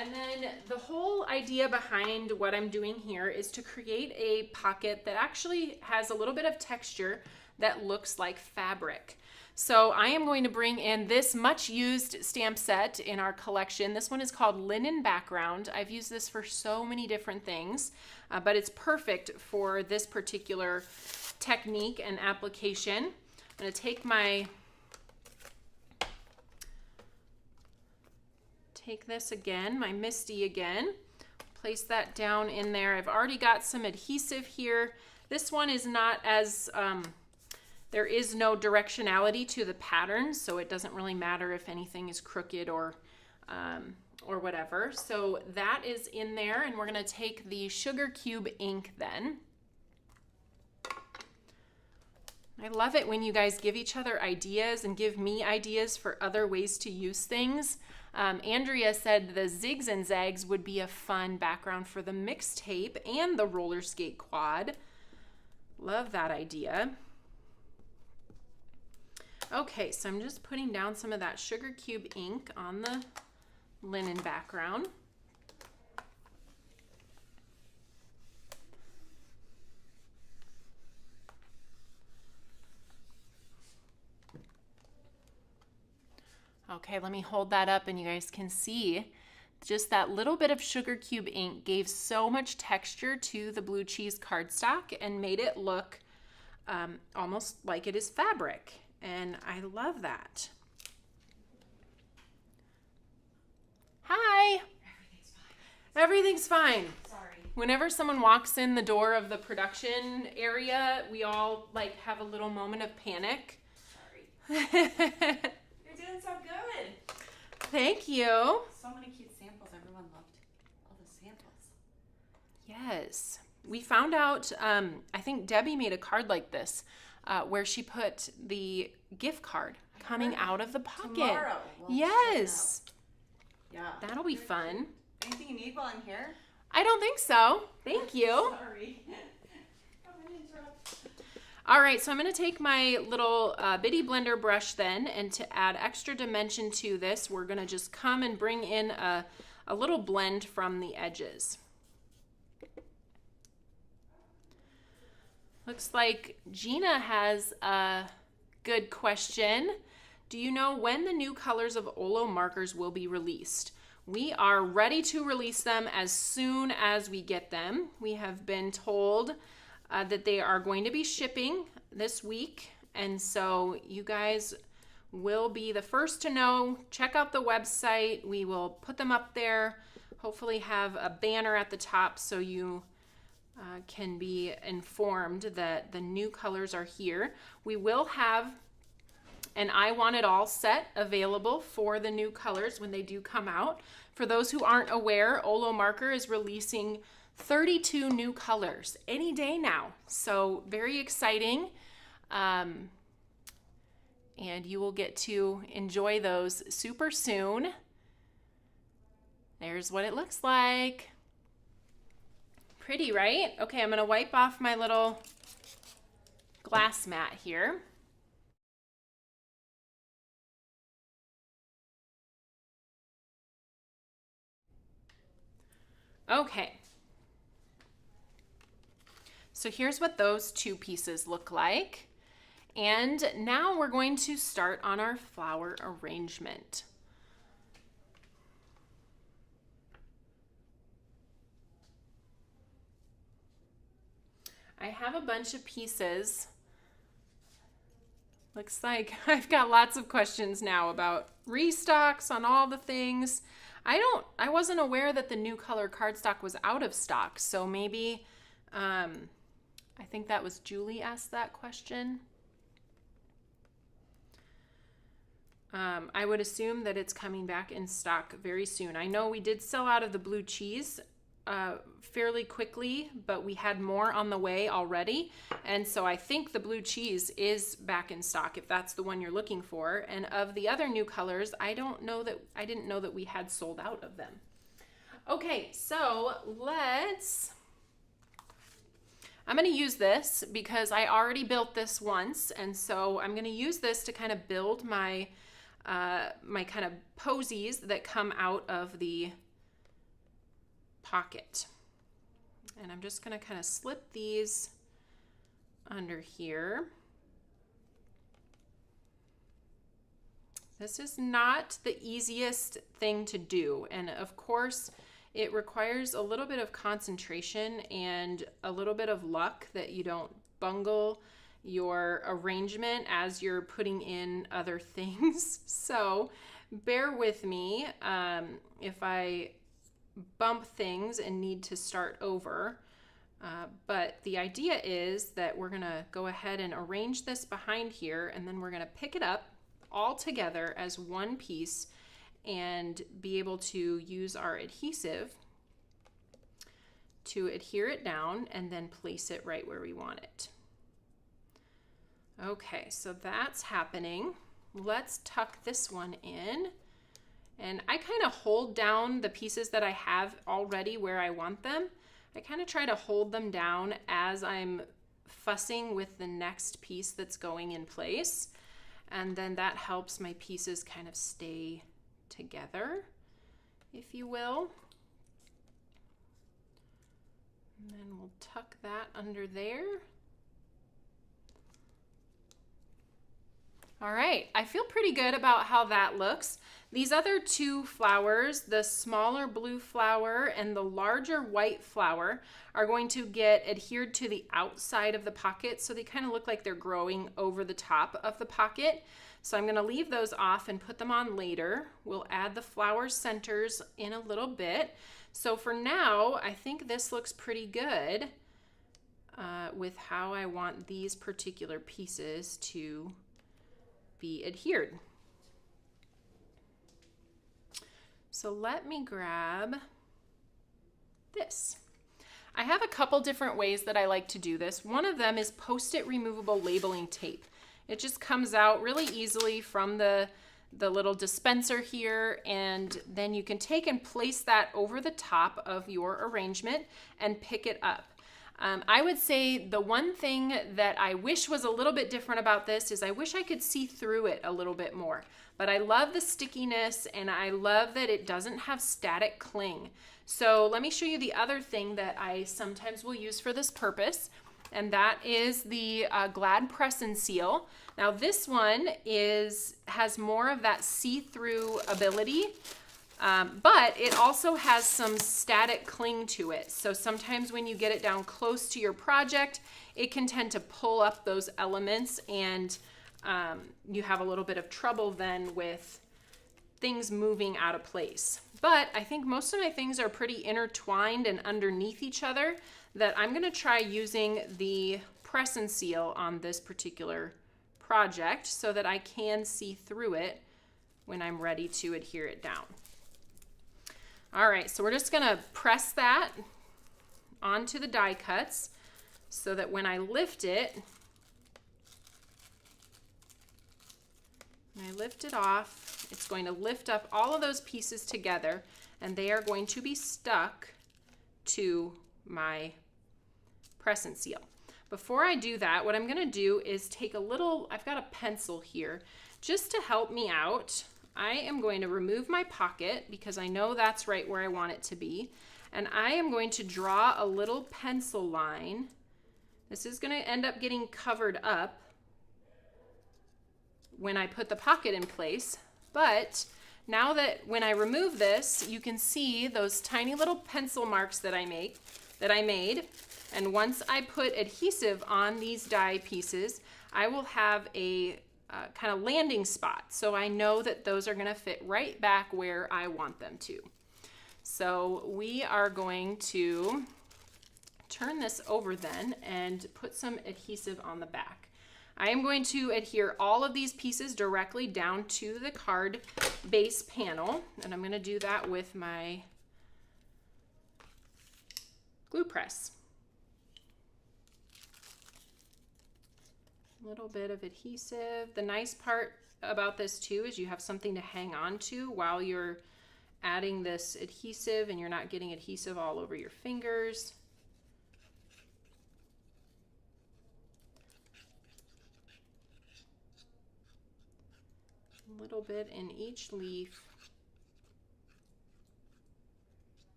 And then the whole idea behind what I'm doing here is to create a pocket that actually has a little bit of texture that looks like fabric. So I am going to bring in this much used stamp set in our collection. This one is called Linen Background. I've used this for so many different things, but it's perfect for this particular technique and application. I'm going to take this again, my Misty again, place that down in there. I've already got some adhesive here. This one is not as, there is no directionality to the pattern, so it doesn't really matter if anything is crooked or whatever. So that is in there, and we're gonna take the sugar cube ink then. I love it when you guys give each other ideas and give me ideas for other ways to use things. Andrea said the zigs and zags would be a fun background for the mixtape and the roller skate quad. Love that idea. Okay, so I'm just putting down some of that sugar cube ink on the linen background. Okay, let me hold that up and you guys can see just that little bit of sugar cube ink gave so much texture to the blue cheese cardstock and made it look almost like it is fabric. And I love that. Hi. Everything's fine. Sorry. Whenever someone walks in the door of the production area, we all like have a little moment of panic. Sorry. You're doing so good. Thank you. So many cute samples. Everyone loved all the samples. Yes. We found out, I think Debbie made a card like this where she put the gift card coming out of the pocket. Tomorrow. Yes. Yeah. That'll be fun. Anything you need while I'm here? I don't think so. Thank you. Sorry. I'm gonna interrupt. All right, so I'm going to take my little bitty blender brush then, and to add extra dimension to this, we're going to just come and bring in a little blend from the edges. Looks like Gina has a good question. Do you know when the new colors of Olo markers will be released? We are ready to release them as soon as we get them. We have been told that they are going to be shipping this week, and so you guys will be the first to know. Check out the website. We will put them up there, hopefully have a banner at the top so you can be informed that the new colors are here. We will have an I Want It All set available for the new colors when they do come out. For those who aren't aware, Olo Marker is releasing 32 new colors any day now. So very exciting. And you will get to enjoy those super soon. There's what it looks like. Pretty, right? Okay, I'm gonna wipe off my little glass mat here. Okay. So here's what those two pieces look like. And now we're going to start on our flower arrangement. I have a bunch of pieces. Looks like I've got lots of questions now about restocks on all the things. I wasn't aware that the new color cardstock was out of stock, so maybe I think that was Julie asked that question. I would assume that it's coming back in stock very soon. I know we did sell out of the blue cheese fairly quickly, but we had more on the way already. And so I think the blue cheese is back in stock if that's the one you're looking for. And of the other new colors, I didn't know that we had sold out of them. Okay, so I'm going to use this because I already built this once, and so I'm going to use this to kind of build my my kind of posies that come out of the pocket. And I'm just going to kind of slip these under here. This is not the easiest thing to do, and of course it requires a little bit of concentration and a little bit of luck that you don't bungle your arrangement as you're putting in other things. So bear with me if I bump things and need to start over. But the idea is that we're gonna go ahead and arrange this behind here, and then we're gonna pick it up all together as one piece and be able to use our adhesive to adhere it down and then place it right where we want it. Okay, so that's happening. Let's tuck this one in. And I kind of hold down the pieces that I have already where I want them. I kind of try to hold them down as I'm fussing with the next piece that's going in place. And then that helps my pieces kind of stay together, if you will. And then we'll tuck that under there. All right, I feel pretty good about how that looks. These other two flowers, the smaller blue flower and the larger white flower, are going to get adhered to the outside of the pocket, so they kind of look like they're growing over the top of the pocket. So I'm gonna leave those off and put them on later. We'll add the flower centers in a little bit. So for now, I think this looks pretty good with how I want these particular pieces to be adhered. So let me grab this. I have a couple different ways that I like to do this. One of them is Post-it removable labeling tape. It just comes out really easily from the little dispenser here, and then you can take and place that over the top of your arrangement and pick it up. I would say the one thing that I wish was a little bit different about this is I wish I could see through it a little bit more. But I love the stickiness, and I love that it doesn't have static cling. So let me show you the other thing that I sometimes will use for this purpose, and that is the Glad Press and Seal. Now this one has more of that see-through ability. But it also has some static cling to it. So sometimes when you get it down close to your project, it can tend to pull up those elements, and you have a little bit of trouble then with things moving out of place. But I think most of my things are pretty intertwined and underneath each other, that I'm gonna try using the press and seal on this particular project so that I can see through it when I'm ready to adhere it down. All right, so we're just gonna press that onto the die cuts so that when I lift it off, it's going to lift up all of those pieces together, and they are going to be stuck to my press and seal. Before I do that, what I'm gonna do is take I've got a pencil here, just to help me out. I am going to remove my pocket because I know that's right where I want it to be. And I am going to draw a little pencil line. This is going to end up getting covered up when I put the pocket in place. But now that when I remove this, you can see those tiny little pencil marks that I made. And once I put adhesive on these die pieces, I will have a kind of landing spot. So I know that those are gonna fit right back where I want them to. So we are going to turn this over then and put some adhesive on the back. I am going to adhere all of these pieces directly down to the card base panel, and I'm gonna do that with my glue press. A little bit of adhesive. The nice part about this too is you have something to hang on to while you're adding this adhesive, and you're not getting adhesive all over your fingers. A little bit in each leaf.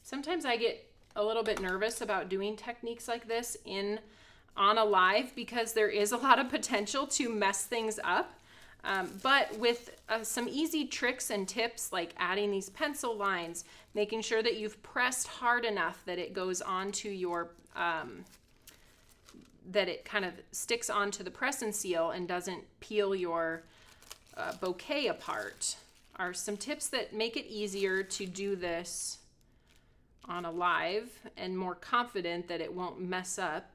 Sometimes I get a little bit nervous about doing techniques like this on a live because there is a lot of potential to mess things up. But with some easy tricks and tips like adding these pencil lines, making sure that you've pressed hard enough that it goes onto your, that it kind of sticks onto the press and seal and doesn't peel your bouquet apart, are some tips that make it easier to do this on a live and more confident that it won't mess up.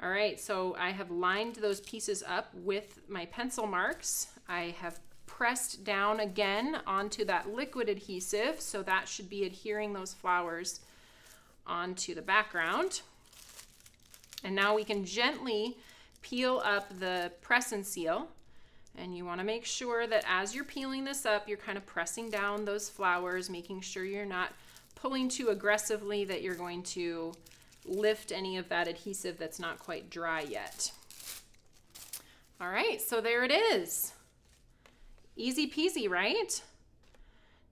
All right, so I have lined those pieces up with my pencil marks. I have pressed down again onto that liquid adhesive, so that should be adhering those flowers onto the background. And now we can gently peel up the press and seal. And you want to make sure that as you're peeling this up, you're kind of pressing down those flowers, making sure you're not pulling too aggressively that you're going to lift any of that adhesive that's not quite dry yet. All right, so there it is. Easy peasy, right?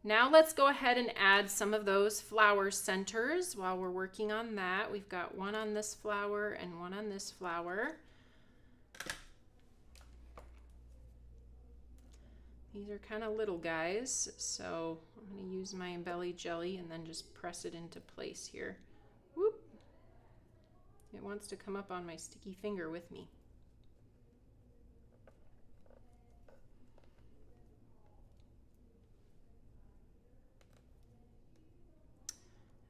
Now let's go ahead and add some of those flower centers while we're working on that. We've got one on this flower and one on this flower. These are kind of little guys, so I'm going to use my embelly jelly and then just press it into place here. Whoop. It wants to come up on my sticky finger with me.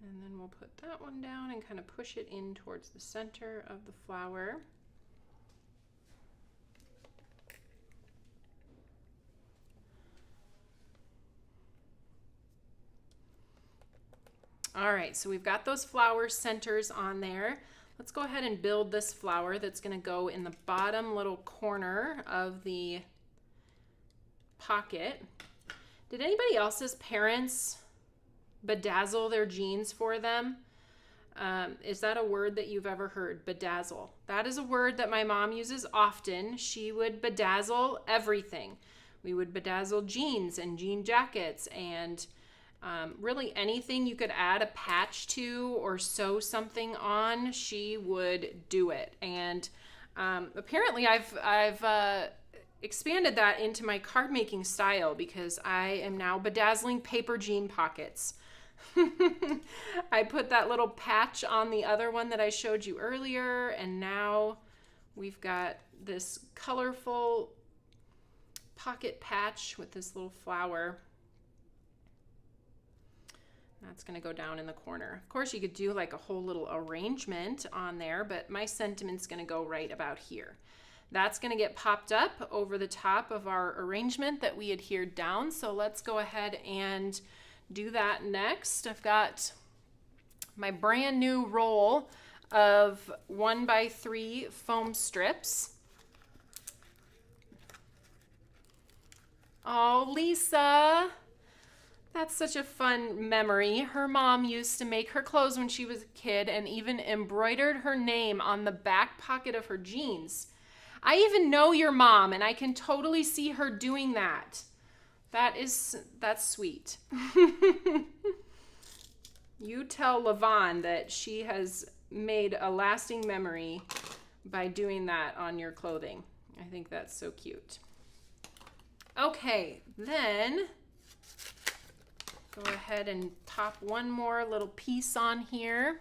And then we'll put that one down and kind of push it in towards the center of the flower. All right, so we've got those flower centers on there. Let's go ahead and build this flower that's going to go in the bottom little corner of the pocket. Did anybody else's parents bedazzle their jeans for them? Is that a word that you've ever heard? Bedazzle. That is a word that my mom uses often. She would bedazzle everything. We would bedazzle jeans and jean jackets and really anything you could add a patch to or sew something on, she would do it. And apparently I've expanded that into my card making style because I am now bedazzling paper jean pockets. I put that little patch on the other one that I showed you earlier, and now we've got this colorful pocket patch with this little flower. That's going to go down in the corner. Of course, you could do like a whole little arrangement on there, but my sentiment's going to go right about here. That's going to get popped up over the top of our arrangement that we adhered down. So let's go ahead and do that next. I've got my brand new roll of 1x3 foam strips. Oh, Lisa. That's such a fun memory. Her mom used to make her clothes when she was a kid and even embroidered her name on the back pocket of her jeans. I even know your mom, and I can totally see her doing that. That's sweet. You tell Lavon that she has made a lasting memory by doing that on your clothing. I think that's so cute. Okay, then go ahead and pop one more little piece on here.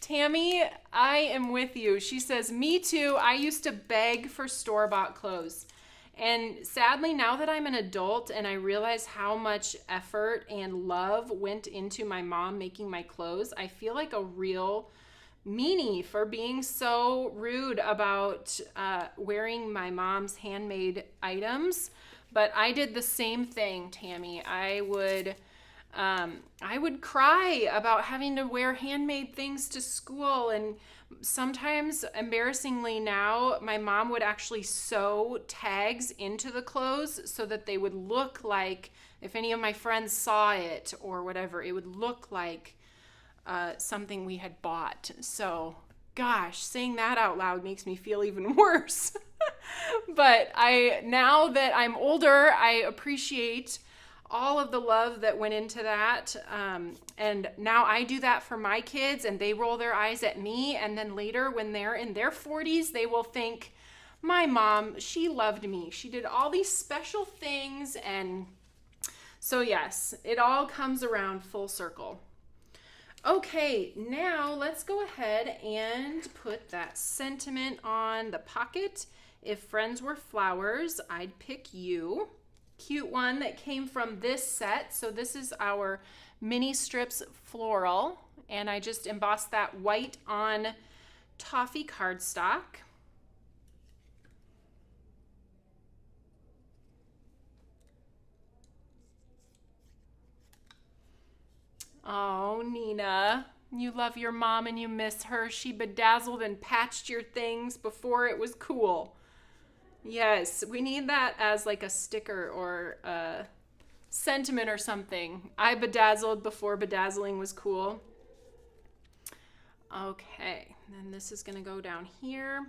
Tammy, I am with you. She says, me too. I used to beg for store-bought clothes. And sadly, now that I'm an adult and I realize how much effort and love went into my mom making my clothes, I feel like a real meanie for being so rude about wearing my mom's handmade items. But I did the same thing, Tammy. I would cry about having to wear handmade things to school, and sometimes, embarrassingly now, my mom would actually sew tags into the clothes so that they would look like, if any of my friends saw it or whatever, it would look like something we had bought. So, gosh, saying that out loud makes me feel even worse. But now that I'm older, I appreciate all of the love that went into that. And now I do that for my kids, and they roll their eyes at me. And then later, when they're in their 40s, they will think, my mom, she loved me. She did all these special things. And so, yes, it all comes around full circle. Okay, now let's go ahead and put that sentiment on the pocket. If friends were flowers, I'd pick you. Cute one that came from this set. So this is our mini strips floral, and I just embossed that white on toffee cardstock. Oh, Nina, you love your mom and you miss her. She bedazzled and patched your things before it was cool. Yes, we need that as like a sticker or a sentiment or something. I bedazzled before bedazzling was cool. Okay, then this is going to go down here.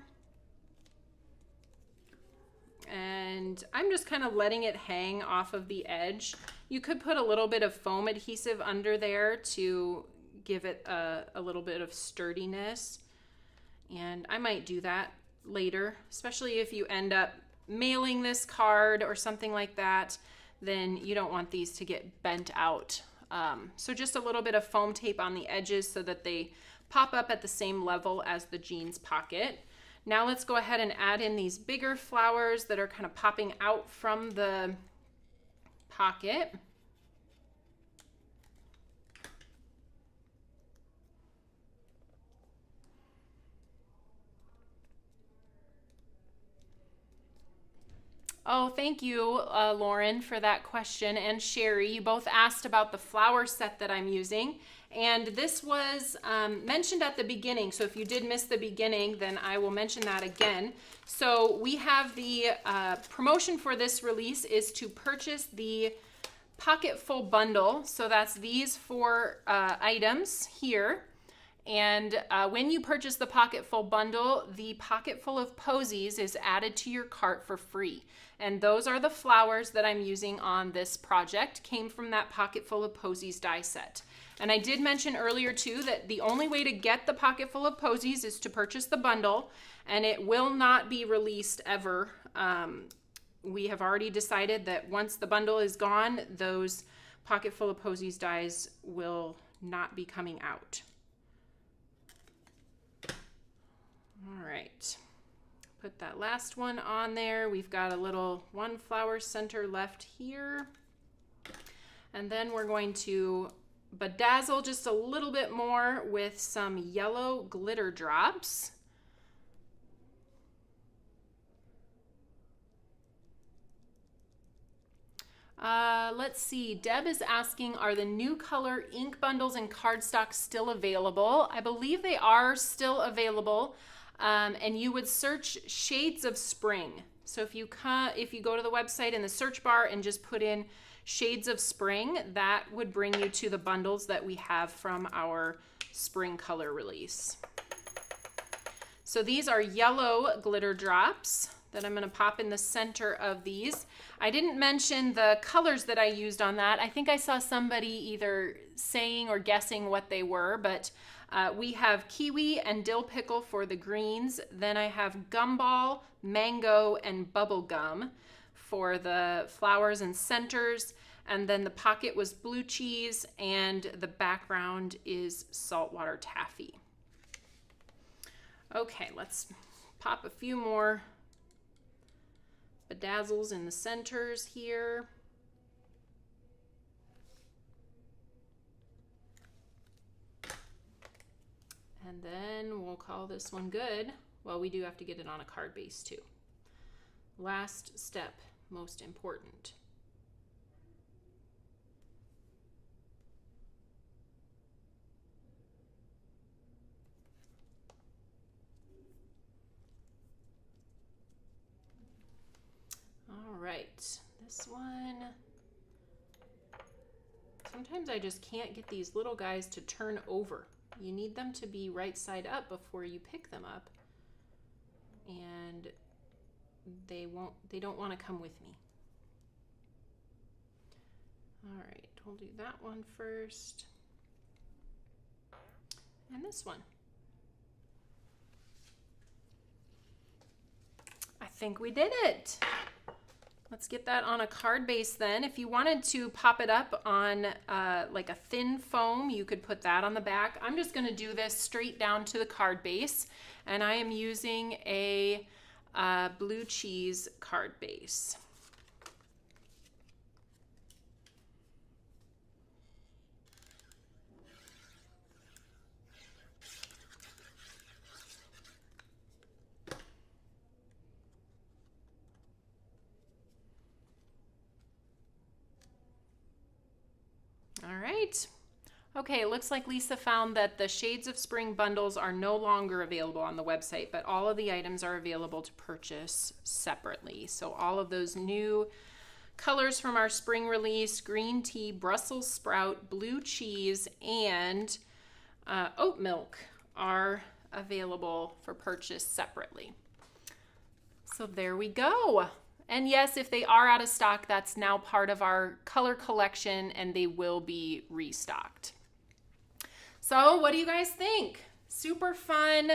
And I'm just kind of letting it hang off of the edge. You could put a little bit of foam adhesive under there to give it a little bit of sturdiness. And I might do that later, especially if you end up mailing this card or something like that, then you don't want these to get bent out. So just a little bit of foam tape on the edges so that they pop up at the same level as the jeans pocket. Now let's go ahead and add in these bigger flowers that are kind of popping out from the pocket. Oh, thank you, Lauren, for that question, and Sherry. You both asked about the flower set that I'm using, and this was mentioned at the beginning. So if you did miss the beginning, then I will mention that again. So we have the promotion for this release is to purchase the Pocketful bundle. So that's these 4 items here. And when you purchase the Pocketful bundle, the Pocketful of Posies is added to your cart for free. And those are the flowers that I'm using on this project, came from that Pocketful of Posies die set. And I did mention earlier too that the only way to get the Pocketful of Posies is to purchase the bundle, and it will not be released ever. We have already decided that once the bundle is gone, those Pocketful of Posies dies will not be coming out. All right, put that last one on there. We've got a little 1 flower center left here. And then we're going to bedazzle just a little bit more with some yellow glitter drops. Let's see, Deb is asking, are the new color ink bundles and cardstock still available? I believe they are still available. And you would search Shades of Spring. So if you go to the website in the search bar and just put in Shades of Spring, that would bring you to the bundles that we have from our spring color release. So these are yellow glitter drops that I'm going to pop in the center of these. I didn't mention the colors that I used on that. I think I saw somebody either saying or guessing what they were, but we have kiwi and dill pickle for the greens. Then I have gumball, mango, and bubble gum for the flowers and centers. And then the pocket was blue cheese, and the background is saltwater taffy. Okay, let's pop a few more bedazzles in the centers here. And then we'll call this one good. Well, we do have to get it on a card base too. Last step most important. All right, this one. Sometimes I just can't get these little guys to turn over. You need them to be right side up before you pick them up. And they don't want to come with me. All right, we'll do that one first. And this one. I think we did it. Let's get that on a card base then. If you wanted to pop it up on like a thin foam, you could put that on the back. I'm just gonna do this straight down to the card base, and I am using a blue cheese card base. All right. Okay, it looks like Lisa found that the Shades of Spring bundles are no longer available on the website, but all of the items are available to purchase separately. So all of those new colors from our spring release, green tea, Brussels sprout, blue cheese, and oat milk are available for purchase separately. So there we go. And yes, if they are out of stock, that's now part of our color collection and they will be restocked. So what do you guys think? Super fun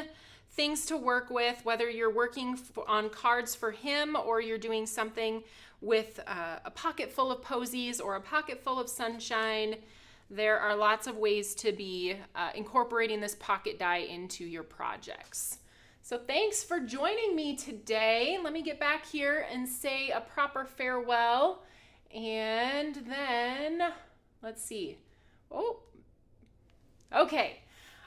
things to work with, whether you're working on cards for him or you're doing something with a pocket full of posies or a pocket full of sunshine. There are lots of ways to be incorporating this pocket die into your projects. So thanks for joining me today. Let me get back here and say a proper farewell. And then, let's see. Oh, okay.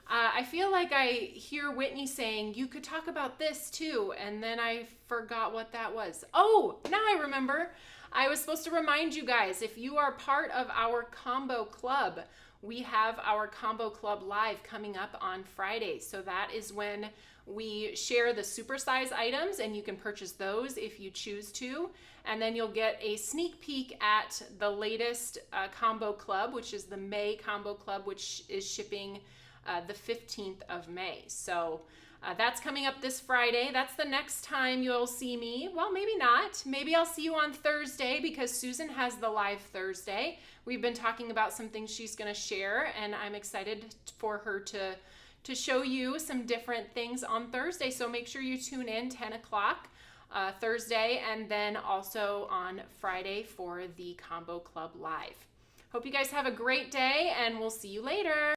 I feel like I hear Whitney saying, you could talk about this too. And then I forgot what that was. Oh, now I remember. I was supposed to remind you guys, if you are part of our combo club, we have our combo club live coming up on Friday. So that is when we share the supersize items, and you can purchase those if you choose to. And then you'll get a sneak peek at the latest combo club, which is the May combo club, which is shipping the 15th of May. So that's coming up this Friday. That's the next time you'll see me. Well, maybe not. Maybe I'll see you on Thursday because Susan has the live Thursday. We've been talking about some things she's going to share, and I'm excited for her to show you some different things on Thursday. So make sure you tune in 10 o'clock Thursday, and then also on Friday for the Combo Club Live. Hope you guys have a great day, and we'll see you later.